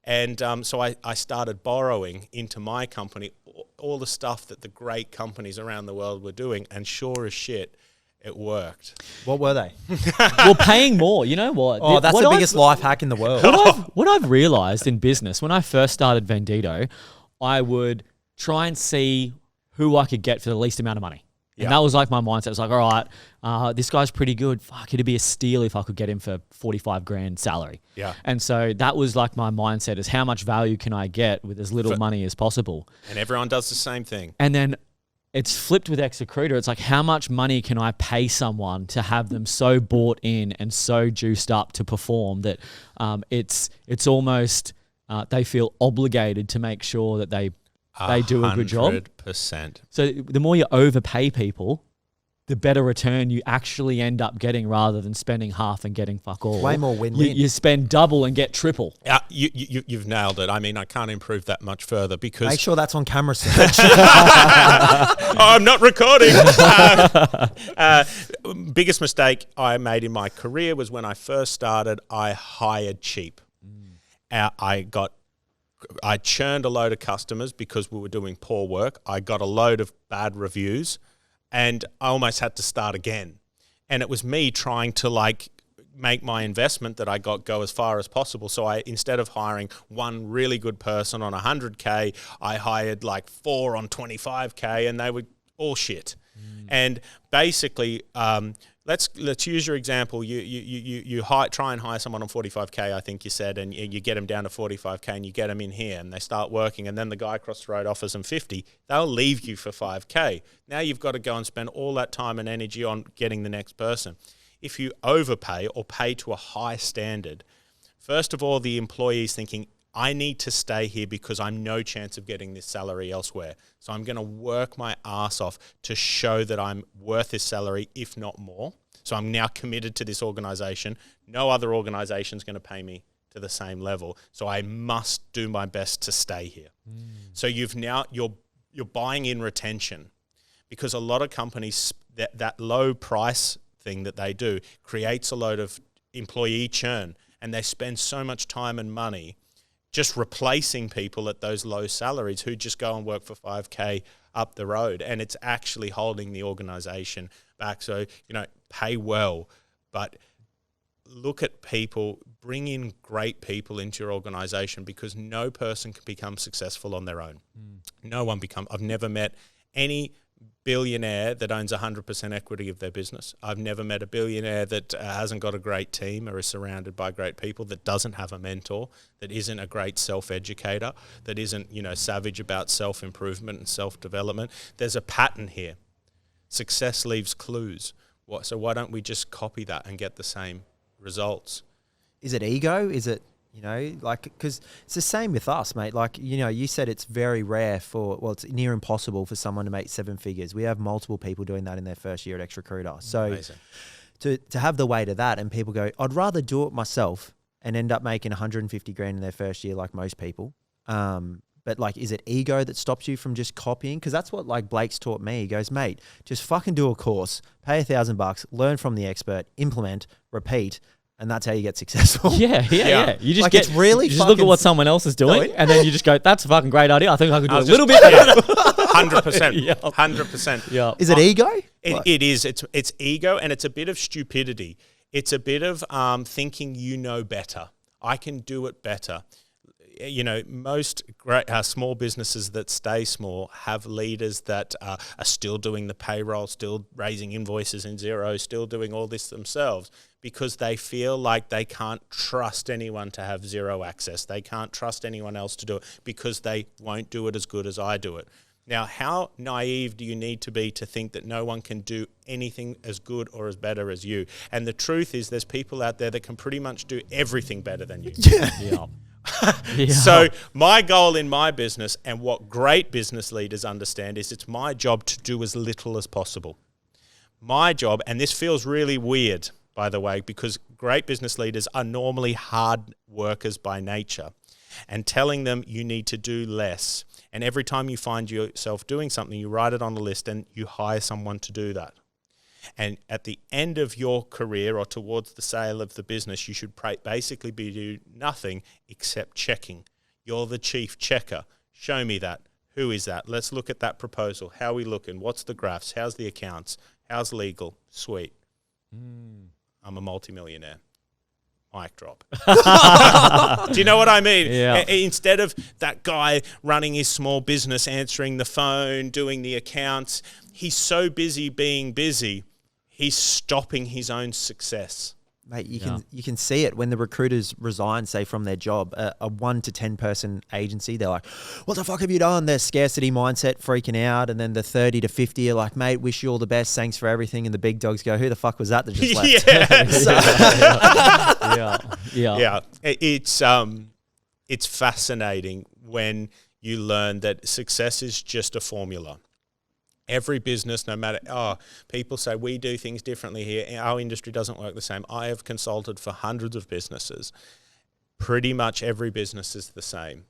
And so I started borrowing into my company all the stuff that the great companies around the world were doing, and sure as shit, it worked. What were they? Well, paying more. You know what? Oh, that's the biggest life hack in the world. What I've realized in business, when I first started Vendito, I would try and see who I could get for the least amount of money. And that was like my mindset. It was like, all right, this guy's pretty good. Fuck, it'd be a steal if I could get him for 45 grand salary. Yeah. And so that was like my mindset, is how much value can I get with as little money as possible? And everyone does the same thing. And then it's flipped with Ex-Recruiter. It's like, how much money can I pay someone to have them so bought in and so juiced up to perform that it's almost they feel obligated to make sure that they do a good job. 100%. So the more you overpay people, the better return you actually end up getting, rather than spending half and getting fuck all. Way more win-win. You spend double and get triple. You've nailed it. I mean, I can't improve that much further because... Make sure that's on camera search. I'm not recording. Biggest mistake I made in my career was when I first started, I hired cheap. I churned a load of customers because we were doing poor work. I got a load of bad reviews, and I almost had to start again. And it was me trying to make my investment that I got go as far as possible. So instead of hiring one really good person on 100K, I hired 4 on 25K, and they were all shit. And basically, let's use your example. You try and hire someone on 45K, I think you said, and you get them down to 45K, and you get them in here, and they start working, and then the guy across the road offers them 50. They'll leave you for 5K. Now you've got to go and spend all that time and energy on getting the next person. If you overpay or pay to a high standard, first of all, the employee is thinking, I need to stay here because I'm no chance of getting this salary elsewhere. So I'm going to work my ass off to show that I'm worth this salary, if not more. So I'm now committed to this organization. No other organization is going to pay me to the same level. So I must do my best to stay here. So you're buying in retention, because a lot of companies, that low price thing that they do creates a load of employee churn, and they spend so much time and money just replacing people at those low salaries who just go and work for 5K up the road. And it's actually holding the organization back. So, pay well, but look at people, bring in great people into your organization, because no person can become successful on their own. I've never met any billionaire that owns 100% equity of their business. I've never met a billionaire that hasn't got a great team or is surrounded by great people, that doesn't have a mentor, that isn't a great self-educator, that isn't, savage about self-improvement and self-development. There's a pattern here. Success leaves clues. So why don't we just copy that and get the same results? Is it ego? Is it, because it's the same with us, mate. You said it's very rare it's near impossible for someone to make 7 figures. We have multiple people doing that in their first year at Ex-Recruiter. So amazing. To have the weight of that, and people go, I'd rather do it myself and end up making 150 grand in their first year, like most people. But is it ego that stops you from just copying? Because that's what Blake's taught me. He goes, mate, just fucking do a course, pay $1,000, learn from the expert, implement, repeat, and that's how you get successful. Yeah. You just it's really you just look at what someone else is doing, and then you just go, that's a fucking great idea. I think I could do a little bit better. 100%. 100%. Yeah. Is it ego? It is. It's ego, and it's a bit of stupidity. It's a bit of thinking you know better. I can do it better. most great small businesses that stay small have leaders that are still doing the payroll, still raising invoices in Xero, still doing all this themselves because they feel like they can't trust anyone to have Xero access. They can't trust anyone else to do it because they won't do it as good as I do it. Now, how naive do you need to be to think that no one can do anything as good or as better as you? And the truth is there's people out there that can pretty much do everything better than you. Yeah. Yeah. So my goal in my business, and what great business leaders understand, is it's my job to do as little as possible. My job, and this feels really weird, by the way, because great business leaders are normally hard workers by nature, and telling them you need to do less. And every time you find yourself doing something, you write it on a list and you hire someone to do that. And at the end of your career or towards the sale of the business, you should basically be doing nothing except checking. You're the chief checker. Show me that. Who is that? Let's look at that proposal. How are we looking? What's the graphs? How's the accounts? How's legal? Sweet. I'm a multimillionaire. Mic drop. Do you know what I mean? Yeah. Instead of that guy running his small business, answering the phone, doing the accounts, he's so busy being busy, he's stopping his own success. Mate, you can see it when the recruiters resign, say, from their job. A 1 to 10 person agency, they're like, what the fuck have you done? Their scarcity mindset freaking out. And then the 30 to 50 are like, mate, wish you all the best. Thanks for everything. And the big dogs go, who the fuck was that just left? Yeah. It's fascinating when you learn that success is just a formula. Every business, no matter, people say we do things differently here. Our industry doesn't work the same. I have consulted for hundreds of businesses. Pretty much every business is the same.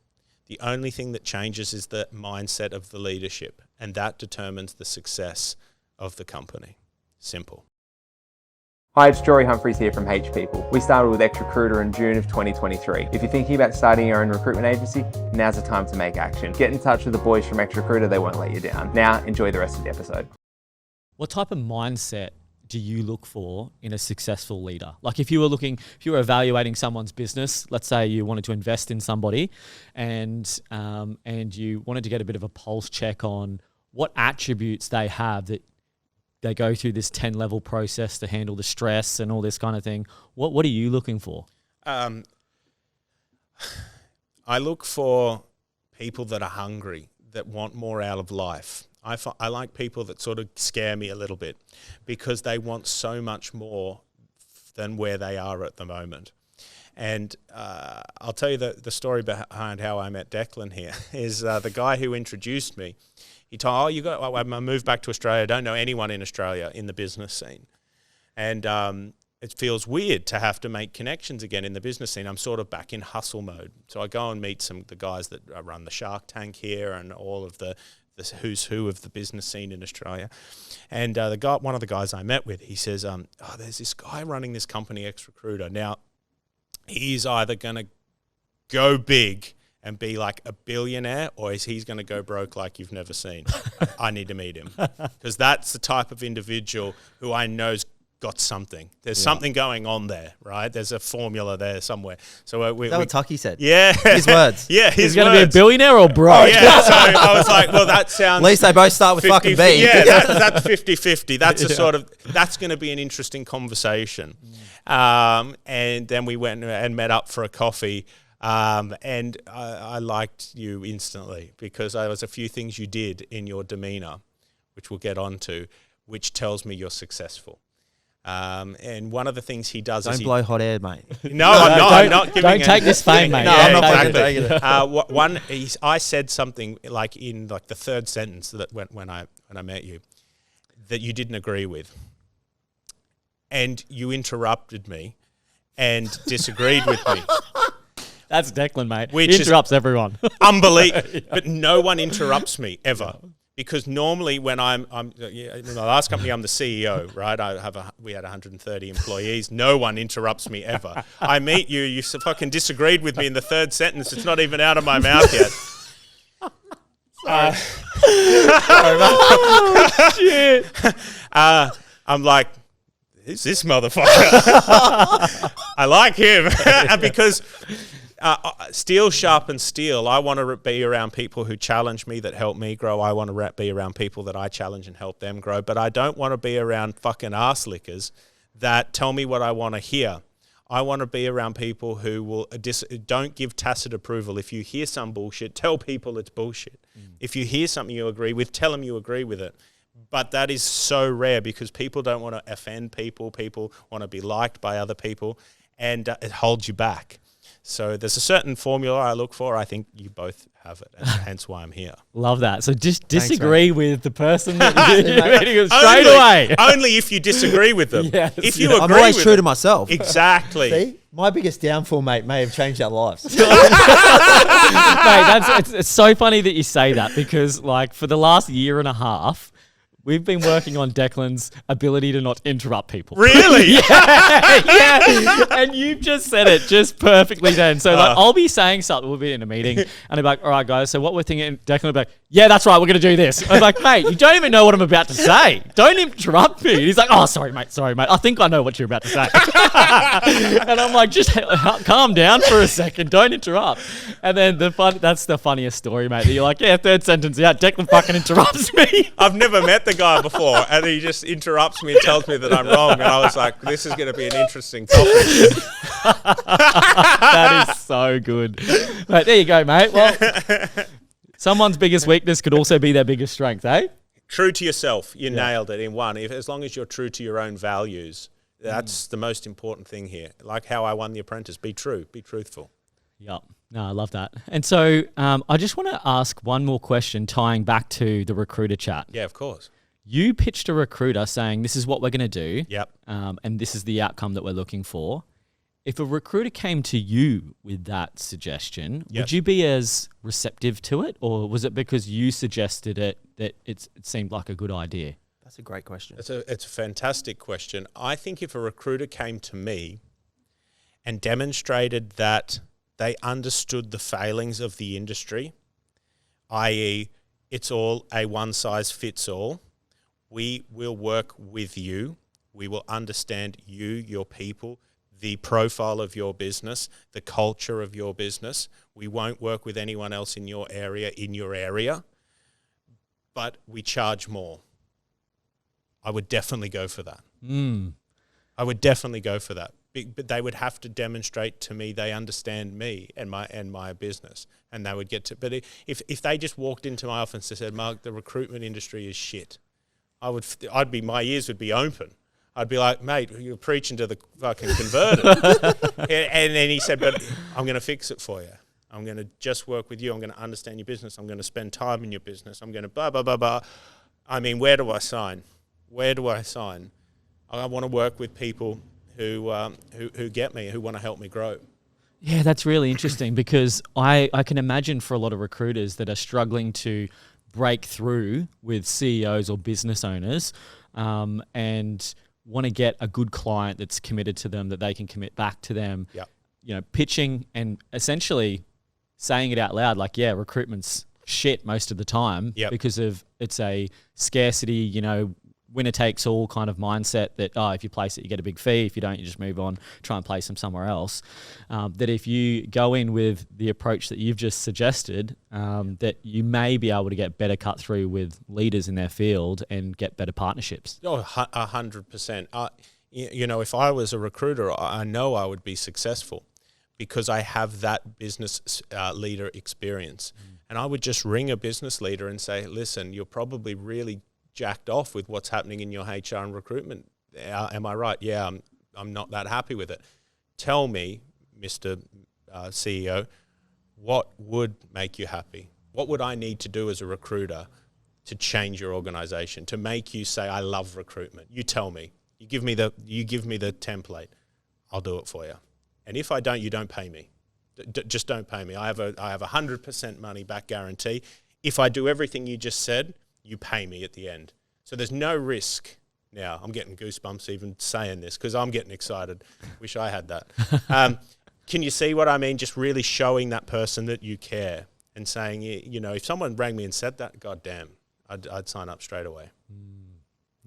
The only thing that changes is the mindset of the leadership, and that determines the success of the company. Simple. Hi, it's Jory Humphreys here from H People. We started with Recruiter in June of 2023. If you're thinking about starting your own recruitment agency, now's the time to make action. Get in touch with the boys from Recruiter, they won't let you down. Now, enjoy the rest of the episode. What type of mindset do you look for in a successful leader? Like if you were evaluating someone's business, let's say you wanted to invest in somebody and you wanted to get a bit of a pulse check on what attributes they have that they go through this 10-level process to handle the stress and all this kind of thing. What are you looking for? I look for people that are hungry, that want more out of life. I like people that sort of scare me a little bit because they want so much more than where they are at the moment. And I'll tell you the story behind how I met Declan here is the guy who introduced me. He told, I moved back to Australia. I don't know anyone in Australia in the business scene. And it feels weird to have to make connections again in the business scene. I'm sort of back in hustle mode. So I go and meet the guys that run the Shark Tank here and all of the who's who of the business scene in Australia. And one of the guys I met with, he says, there's this guy running this company, Recruiter. Now, he's either going to go big and be like a billionaire, or he's going to go broke like you've never seen. I need to meet him because that's the type of individual who I know's got something. There's something going on there, right? There's a formula there somewhere. So is that what Tucky said? Yeah, his words. Yeah, he's going to be a billionaire or broke. Oh, yeah. So I was like, well, that sounds. At least they both start with fucking B. Yeah, that's 50-50. That's that's going to be an interesting conversation. And then we went and met up for a coffee. And I liked you instantly because there was a few things you did in your demeanor, which we'll get onto, which tells me you're successeful. And one of the things he does is don't blow hot air, mate. No, I'm not giving. Don't take this fame, mate. No, I'm not taking it. I said something like in the third sentence that when I met you that you didn't agree with, and you interrupted me and disagreed with me. That's Declan, mate. Which he interrupts everyone. Unbelievable. Yeah. But no one interrupts me ever. Because normally when I'm in the last company, I'm the CEO, right? We had 130 employees. No one interrupts me ever. I meet you, you fucking disagreed with me in the third sentence. It's not even out of my mouth yet. Sorry. Oh, shit. I'm like, who's this motherfucker? I like him because Steel sharpens steel. I want to be around people who challenge me, that help me grow. I want to be around people that I challenge and help them grow. But I don't want to be around fucking arse lickers that tell me what I want to hear. I want to be around people who will don't give tacit approval. If you hear some bullshit, tell people it's bullshit. If you hear something you agree with, tell them you agree with it. But that is so rare because people don't want to offend people. People want to be liked by other people, and it holds you back. So there's a certain formula I look for. I think you both have it, and hence why I'm here. Love that. So just disagree with the person that you're meeting with only, straight away. Only if you disagree with them. Yes. If you agree I'm always with true them, to myself. Exactly. See, my biggest downfall, mate, may have changed our lives. Mate, it's so funny that you say that because, like, for the last year and a half, we've been working on Declan's ability to not interrupt people. Really? Yeah. And you've just said it just perfectly then. So, like, I'll be saying something, we'll be in a meeting, and I'll be like, all right, guys, so what we're thinking, Declan will be like, yeah, that's right, we're going to do this. I'm like, mate, you don't even know what I'm about to say. Don't interrupt me. And he's like, oh, sorry, mate. I think I know what you're about to say. And I'm like, just calm down for a second. Don't interrupt. And then that's the funniest story, mate. That you're like, yeah, third sentence out, Declan fucking interrupts me. I've never met the guy before, and he just interrupts me and tells me that I'm wrong, and I was like, this is going to be an interesting topic. That is so good. Right, there you go, mate. Well, someone's biggest weakness could also be their biggest strength, eh? True to yourself. You nailed it in one. As long as you're true to your own values, that's the most important thing here. Like how I won The Apprentice. Be true. Be truthful. Yep. No, I love that. And so I just want to ask one more question tying back to the recruiter chat. Yeah, of course. You pitched a recruiter saying, this is what we're going to do. Yep. And this is the outcome that we're looking for. If a recruiter came to you with that suggestion, would you be as receptive to it? Or was it because you suggested it that it seemed like a good idea? That's a great question. It's a fantastic question. I think if a recruiter came to me and demonstrated that they understood the failings of the industry, i.e. it's all a one-size-fits-all, we will work with you. We will understand you, your people, the profile of your business, the culture of your business. We won't work with anyone else in your area, but we charge more. I would definitely go for that. I would definitely go for that. But they would have to demonstrate to me they understand me and my business, and they would get to. But if they just walked into my office and said, "Mark, the recruitment industry is shit," my ears would be open. I'd be like, "Mate, you're preaching to the fucking converted." And then he said, "But I'm going to fix it for you. I'm going to just work with you. I'm going to understand your business. I'm going to spend time in your business. I'm going to blah blah blah blah." I mean, where do I sign? Where do I sign? I want to work with people who get me, who want to help me grow. Yeah, that's really interesting because I can imagine for a lot of recruiters that are struggling to break through with CEOs or business owners and want to get a good client that's committed to them, that they can commit back to them, pitching and essentially saying it out loud like, yeah, recruitment's shit most of the time because of it's a scarcity, winner takes all kind of mindset that, if you place it, you get a big fee. If you don't, you just move on, try and place them somewhere else. That if you go in with the approach that you've just suggested, that you may be able to get better cut through with leaders in their field and get better partnerships. 100%. If I was a recruiter, I know I would be successful because I have that business leader experience. And I would just ring a business leader and say, listen, you're probably really jacked off with what's happening in your HR and recruitment. Am I right? Yeah, I'm not that happy with it. Tell me, Mr. CEO, what would make you happy? What would I need to do as a recruiter to change your organization, to make you say, I love recruitment? You tell me. You give me the template. I'll do it for you. And if I don't, you don't pay me. Just don't pay me. I have a 100% money back guarantee. If I do everything you just said, you pay me at the end. So there's no risk. Now, I'm getting goosebumps even saying this because I'm getting excited. Wish I had that. Can you see what I mean? Just really showing that person that you care and saying, if someone rang me and said that, God damn, I'd sign up straight away.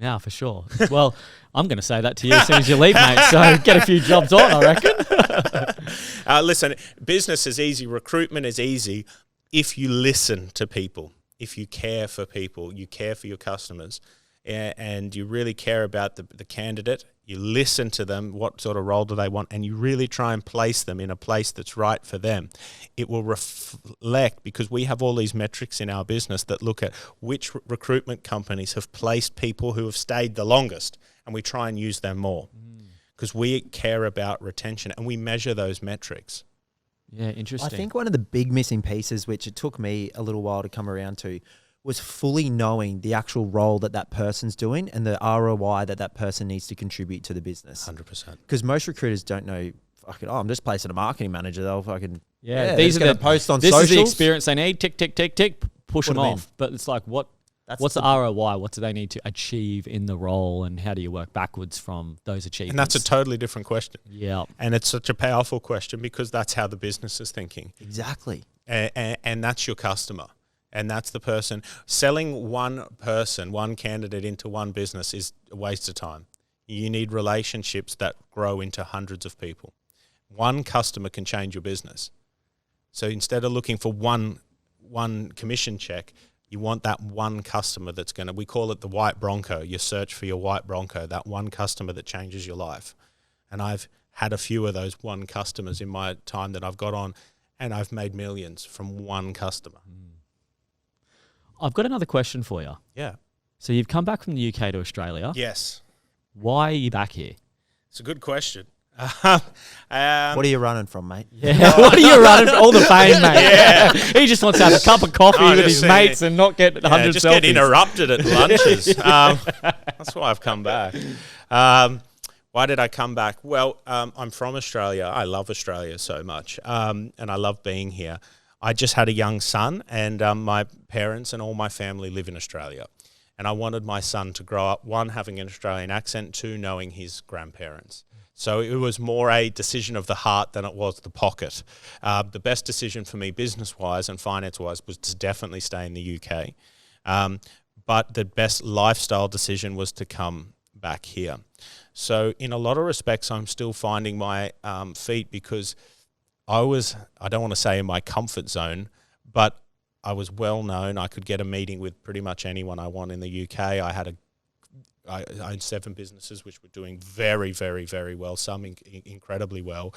Yeah, for sure. Well, I'm going to say that to you as soon as you leave, mate. So get a few jobs on, I reckon. Listen, business is easy. Recruitment is easy if you listen to people, if you care for people, you care for your customers, and you really care about the candidate. You listen to them, what sort of role do they want, and you really try and place them in a place that's right for them. It will reflect, because we have all these metrics in our business that look at which recruitment companies have placed people who have stayed the longest, and we try and use them more because we care about retention and we measure those metrics. Yeah, interesting. I think one of the big missing pieces, which it took me a little while to come around to, was fully knowing the actual role that person's doing and the ROI that person needs to contribute to the business. 100%. Because most recruiters don't know, fucking, I'm just placing a marketing manager. They'll fucking, these are the the post on this socials. is the experience they need. Tick, tick, tick, tick. Push What them do you off. But it's like, what's the the ROI? What do they need to achieve in the role, and how do you work backwards from those achievements? And that's a totally different question. Yeah. And it's such a powerful question because that's how the business is thinking. Exactly. And that's your customer. And that's the person. Selling one candidate into one business is a waste of time. You need relationships that grow into hundreds of people. One customer can change your business. So instead of looking for one commission check, you want that one customer that's going to, we call it the white Bronco, your search for your white Bronco, that one customer that changes your life. And I've had a few of those one customers in my time that I've got on, and I've made millions from one customer. I've got another question for you. Yeah. So you've come back from the UK to Australia. Yes. Why are you back here? It's a good question. What are you running from, mate? Yeah. What are you running? All the fame, mate. Yeah. He just wants to have a cup of coffee with his mates and not get 100 just selfies. get interrupted at lunches. That's why I've come back. Why did I come back? Well, I'm from Australia. I love Australia so much, and I love being here. I just had a young son, and my parents and all my family live in Australia. And I wanted my son to grow up, one, having an Australian accent, two, knowing his grandparents. So it was more a decision of the heart than it was the pocket. The best decision for me business-wise and finance-wise was to definitely stay in the UK. But the best lifestyle decision was to come back here. So in a lot of respects, I'm still finding my feet because I don't want to say in my comfort zone, but I was well known. I could get a meeting with pretty much anyone I want in the UK. I owned 7 businesses which were doing very, very, very well, some incredibly well.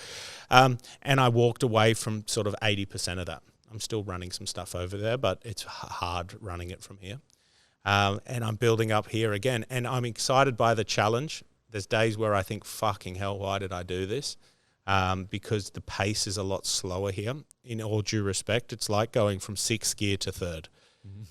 And I walked away from sort of 80% of that. I'm still running some stuff over there, but it's hard running it from here. And I'm building up here again. And I'm excited by the challenge. There's days where I think, fucking hell, why did I do this? Because the pace is a lot slower here. In all due respect, it's like going from 6th gear to 3rd.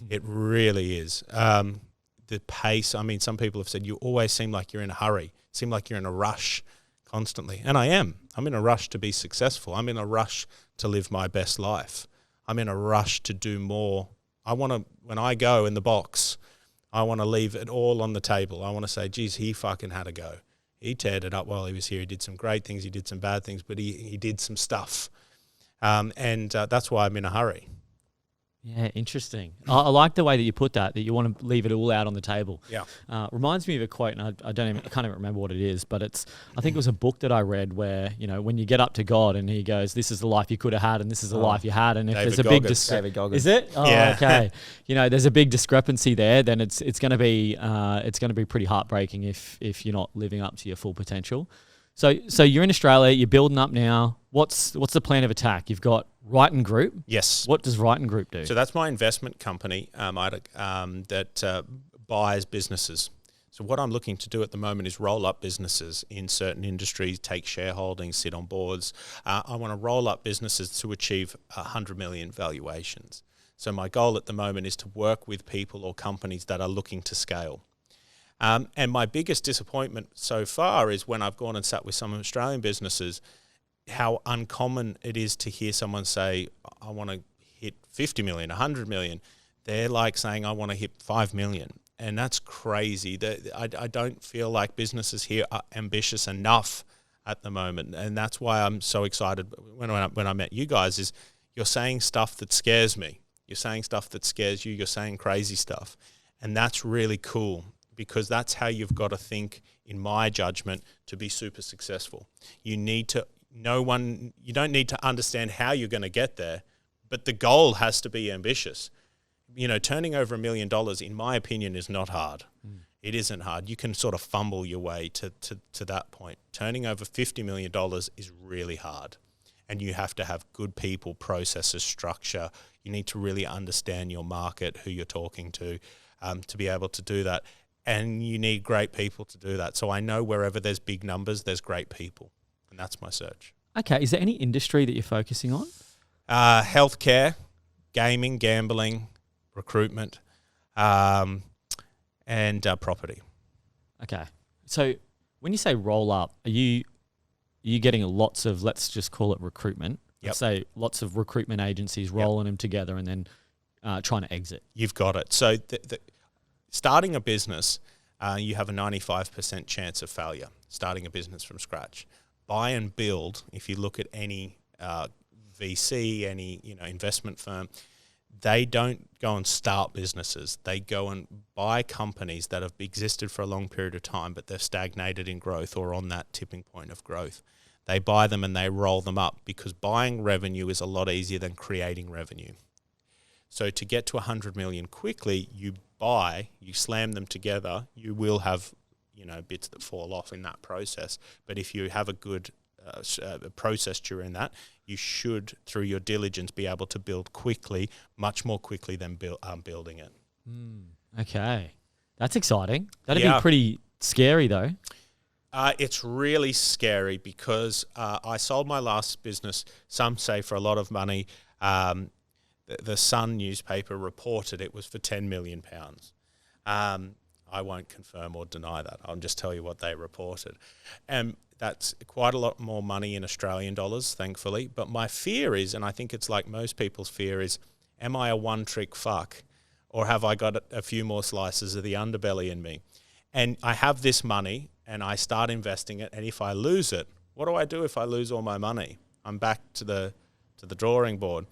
It really is. The pace, I mean, some people have said you always seem like you're in a hurry, seem like you're in a rush constantly. And I am. I'm in a rush to be successful. I'm in a rush to live my best life. I'm in a rush to do more. When I go in the box, I want to leave it all on the table. I want to say, geez, he fucking had a go. He teared it up while he was here. He did some great things. He did some bad things, but he did some stuff. And that's why I'm in a hurry. Yeah, interesting. I like the way that you put that you want to leave it all out on the table. Yeah. Reminds me of a quote, and I can't even remember what it is, but I think it was a book that I read where, when you get up to God and he goes, this is the life you could have had and this is the life you had. And if David there's a big David Goggins. Is it? Oh, yeah. Okay. There's a big discrepancy there, then it's going to be pretty heartbreaking if you're not living up to your full potential. So you're in Australia, you're building up now. What's the plan of attack? You've got Wrighton Group. Yes. What does Wrighton Group do? So that's my investment company that buys businesses. So what I'm looking to do at the moment is roll up businesses in certain industries, take shareholdings, sit on boards. I want to roll up businesses to achieve 100 million valuations. So my goal at the moment is to work with people or companies that are looking to scale. And my biggest disappointment so far is when I've gone and sat with some Australian businesses, how uncommon it is to hear someone say, I want to hit 50 million, 100 million. They're like saying, I want to hit 5 million. And that's crazy. I don't feel like businesses here are ambitious enough at the moment. And that's why I'm so excited when I met you guys is you're saying stuff that scares me. You're saying stuff that scares you. You're saying crazy stuff. And that's really cool because that's how you've got to think, in my judgment, to be super successful. You don't need to understand how you're going to get there, but the goal has to be ambitious. Turning over $1 million, in my opinion, is not hard. It isn't hard. You can sort of fumble your way to that point. Turning over $50 million is really hard. And you have to have good people, processes, structure. You need to really understand your market, who you're talking to be able to do that. And you need great people to do that. So I know wherever there's big numbers, there's great people. And that's my search. Okay. Is there any industry that you're focusing on? Healthcare, gaming, gambling, recruitment, and property. Okay. So when you say roll up, are you getting lots of, let's just call it recruitment? Yep. Let's say lots of recruitment agencies rolling them together and then trying to exit. You've got it. So starting a business, you have a 95% chance of failure, starting a business from scratch. Buy and build, if you look at any VC, any investment firm, they don't go and start businesses. They go and buy companies that have existed for a long period of time, but they're stagnated in growth or on that tipping point of growth. They buy them and they roll them up, because buying revenue is a lot easier than creating revenue. So to get to 100 million quickly, you slam them together, you will have bits that fall off in that process. But if you have a good process during that, you should, through your diligence, be able to build quickly, much more quickly than building it. Okay. That's exciting. That'd be pretty scary though. It's really scary because I sold my last business, some say for a lot of money. The Sun newspaper reported it was for £10 million. I won't confirm or deny that. I'll just tell you what they reported. That's quite a lot more money in Australian dollars, thankfully. But my fear is, and I think it's like most people's fear is, am I a one-trick fuck? Or have I got a few more slices of the underbelly in me? And I have this money and I start investing it. And if I lose it, what do I do if I lose all my money? I'm back to the drawing board.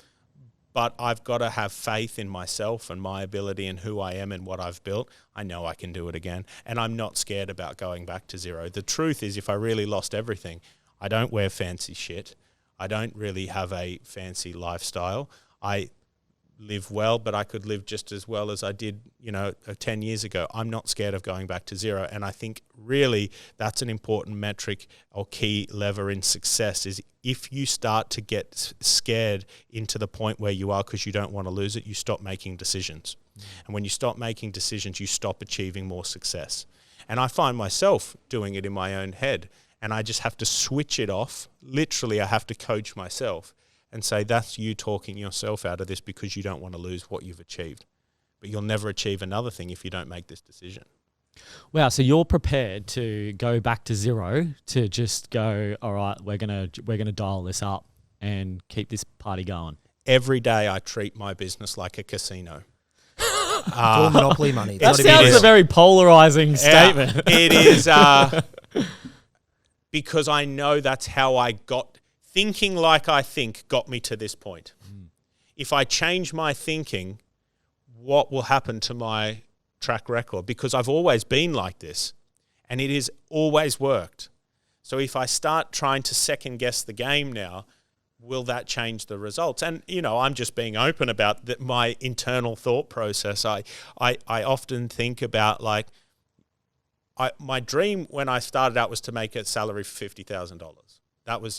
But I've got to have faith in myself and my ability and who I am and what I've built. I know I can do it again. And I'm not scared about going back to zero. The truth is, if I really lost everything, I don't wear fancy shit. I don't really have a fancy lifestyle. I live well, but I could live just as well as I did, 10 years ago. I'm not scared of going back to zero. And I think really that's an important metric or key lever in success is if you start to get scared into the point where you are because you don't want to lose it, you stop making decisions. And when you stop making decisions, you stop achieving more success. And I find myself doing it in my own head, and I just have to switch it off. Literally, I have to coach myself and say, that's you talking yourself out of this because you don't want to lose what you've achieved. But you'll never achieve another thing if you don't make this decision. Wow, so you're prepared to go back to zero, to just go, all right, we're gonna dial this up and keep this party going. Every day I treat my business like a casino. All monopoly money. That sounds a very polarizing statement. It is because I know that's how I got. Thinking like I think got me to this point. If I change my thinking, what will happen to my track record? Because I've always been like this and it has always worked. So if I start trying to second guess the game now, will that change the results? And, I'm just being open about my internal thought process. I often think about my dream when I started out was to make a salary for $50,000. That was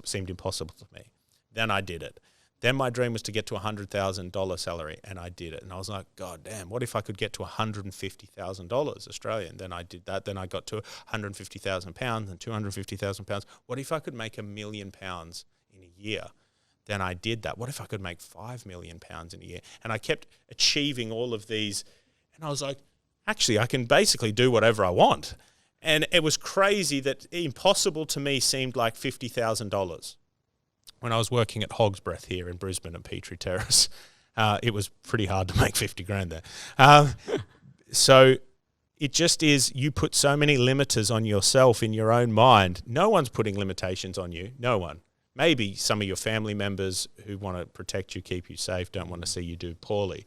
seemed impossible to me. Then I did it. Then my dream was to get to $100,000 salary, and I did it. And I was like, God damn, what if I could get to $150,000 Australian? Then I did that. Then I got to £150,000 and £250,000. What if I could make £1 million in a year? Then I did that. What if I could make £5 million in a year? And I kept achieving all of these. And I was like, actually, I can basically do whatever I want. And it was crazy that impossible to me seemed like $50,000 when I was working at Hog's Breath here in Brisbane at Petrie Terrace. It was pretty hard to make 50 grand there. So it just is, you put so many limiters on yourself in your own mind. No one's putting limitations on you. No one. Maybe some of your family members who want to protect you, keep you safe, don't want to see you do poorly.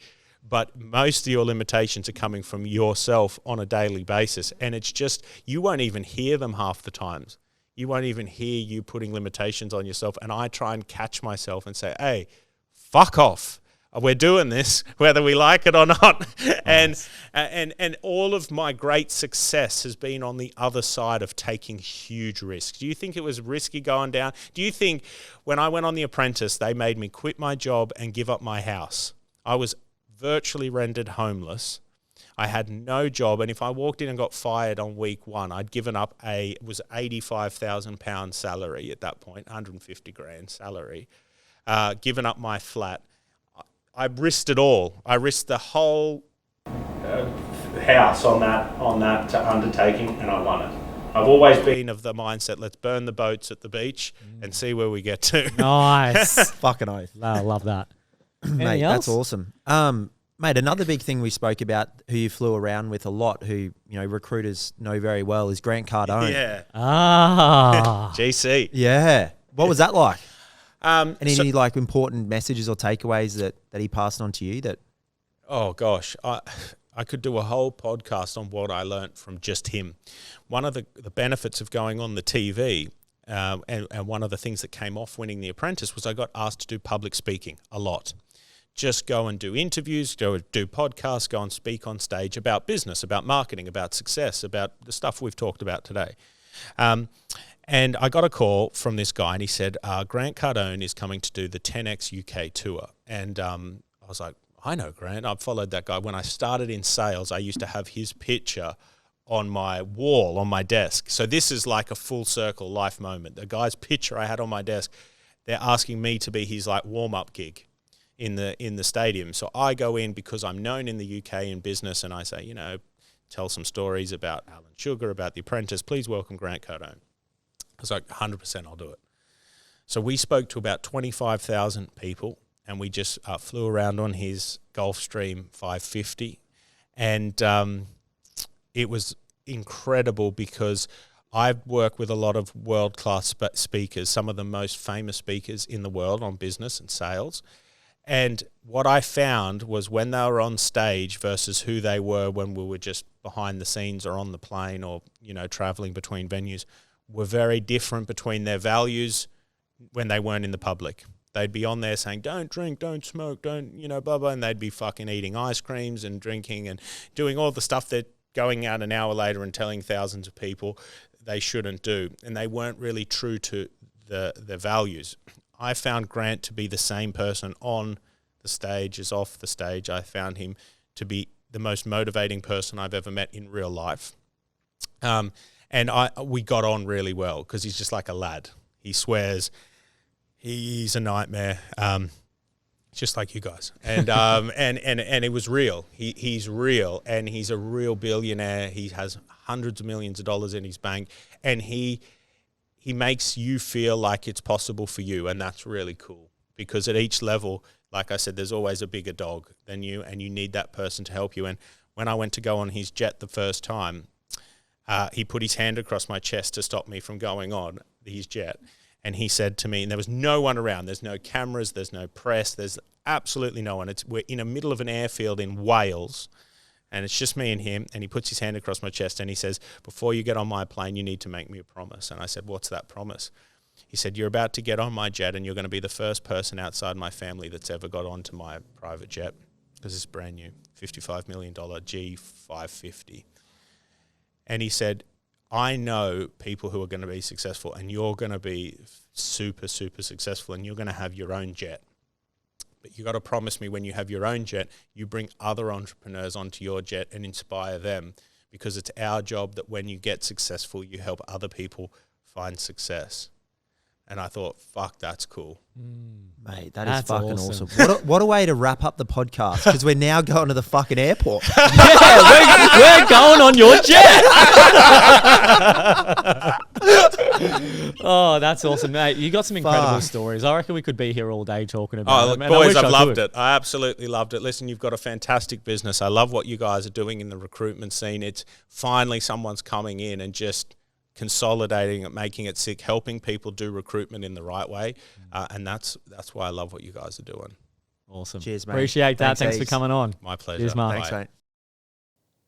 but most of your limitations are coming from yourself on a daily basis. And it's just, you won't even hear them half the times. You won't even hear you putting limitations on yourself. And I try and catch myself and say, hey, fuck off. We're doing this, whether we like it or not. Nice. And all of my great success has been on the other side of taking huge risks. Do you think it was risky going down? Do you think when I went on The Apprentice, they made me quit my job and give up my house? I was virtually rendered homeless. I had no job, and if I walked in and got fired on week one, I'd given up it was £85,000 salary at that point, 150 grand salary, given up my flat. I risked it all. I risked the whole house on that undertaking, and I won it. I've always been of the mindset, let's burn the boats at the beach and see where we get to. Nice. Fucking oath. I love that. Mate, else? that's awesome. Mate, another big thing we spoke about, who you flew around with a lot, who recruiters know very well, is Grant Cardone. Yeah. GC. Yeah. What was that like? Any like important messages or takeaways that he passed on to you? That? Oh gosh, I could do a whole podcast on what I learnt from just him. One of the benefits of going on the TV, and one of the things that came off winning The Apprentice, was I got asked to do public speaking a lot. Just go and do interviews, go do podcasts, go and speak on stage about business, about marketing, about success, about the stuff we've talked about today. And I got a call from this guy, and he said, Grant Cardone is coming to do the 10X UK tour. And I was like, I know Grant. I've followed that guy. When I started in sales, I used to have his picture on my wall, on my desk. So this is like a full circle life moment. The guy's picture I had on my desk, they're asking me to be his like warm-up gig in the stadium. So I go in because I'm known in the UK in business, and I say, tell some stories about Alan Sugar, about The Apprentice. Please welcome Grant Cardone. I was like, 100% I'll do it. So we spoke to about 25,000 people, and we just flew around on his Gulfstream 550. And it was incredible because I've worked with a lot of world-class speakers, some of the most famous speakers in the world on business and sales. And what I found was when they were on stage versus who they were when we were just behind the scenes or on the plane or, traveling between venues, were very different between their values when they weren't in the public. They'd be on there saying, don't drink, don't smoke, don't, blah, blah, and they'd be fucking eating ice creams and drinking and doing all the stuff that going out an hour later and telling thousands of people they shouldn't do. And they weren't really true to their values. I found Grant to be the same person on the stage as off the stage. I found him to be the most motivating person I've ever met in real life. And we got on really well because he's just like a lad. He swears. He's a nightmare, just like you guys. And and it was real. He's real, and he's a real billionaire. He has hundreds of millions of dollars in his bank, and he makes you feel like it's possible for you, and that's really cool. Because at each level, like I said, there's always a bigger dog than you, and you need that person to help you. And when I went to go on his jet the first time, he put his hand across my chest to stop me from going on his jet. And he said to me, and there was no one around, there's no cameras, there's no press, there's absolutely no one. We're in the middle of an airfield in Wales, and it's just me and him, and he puts his hand across my chest and he says, before you get on my plane, you need to make me a promise. And I said, what's that promise? He said, you're about to get on my jet, and you're going to be the first person outside my family that's ever got onto my private jet, because it's brand new, $55 million G550. And he said, I know people who are going to be successful, and you're going to be super, super successful, and you're going to have your own jet. But you got to promise me when you have your own jet, you bring other entrepreneurs onto your jet and inspire them, because it's our job that when you get successful, you help other people find success. And I thought, fuck, that's cool. Mate, that's fucking awesome. What a way to wrap up the podcast, because we're now going to the fucking airport. Yeah, we're going on your jet. Oh, that's awesome, mate. You got some incredible stories. I reckon we could be here all day talking about them. Boys, I've loved it. I absolutely loved it. Listen, you've got a fantastic business. I love what you guys are doing in the recruitment scene. It's finally someone's coming in and just consolidating it, making it sick, helping people do recruitment in the right way. And that's why I love what you guys are doing. Awesome. Cheers, mate. Appreciate that. Thanks for heaps. coming on. My pleasure. Cheers, Mark. Thanks, Bye. mate.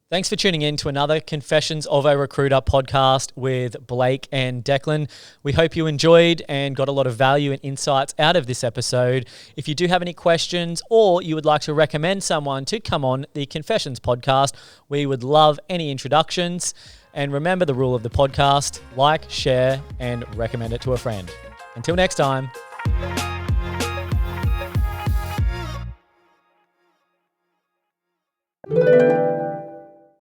Thanks for tuning in to another Confessions of a Recruiter podcast with Blake and Declan. We hope you enjoyed and got a lot of value and insights out of this episode. If you do have any questions or you would like to recommend someone to come on the Confessions podcast, we would love any introductions. And remember the rule of the podcast: like, share, and recommend it to a friend. Until next time.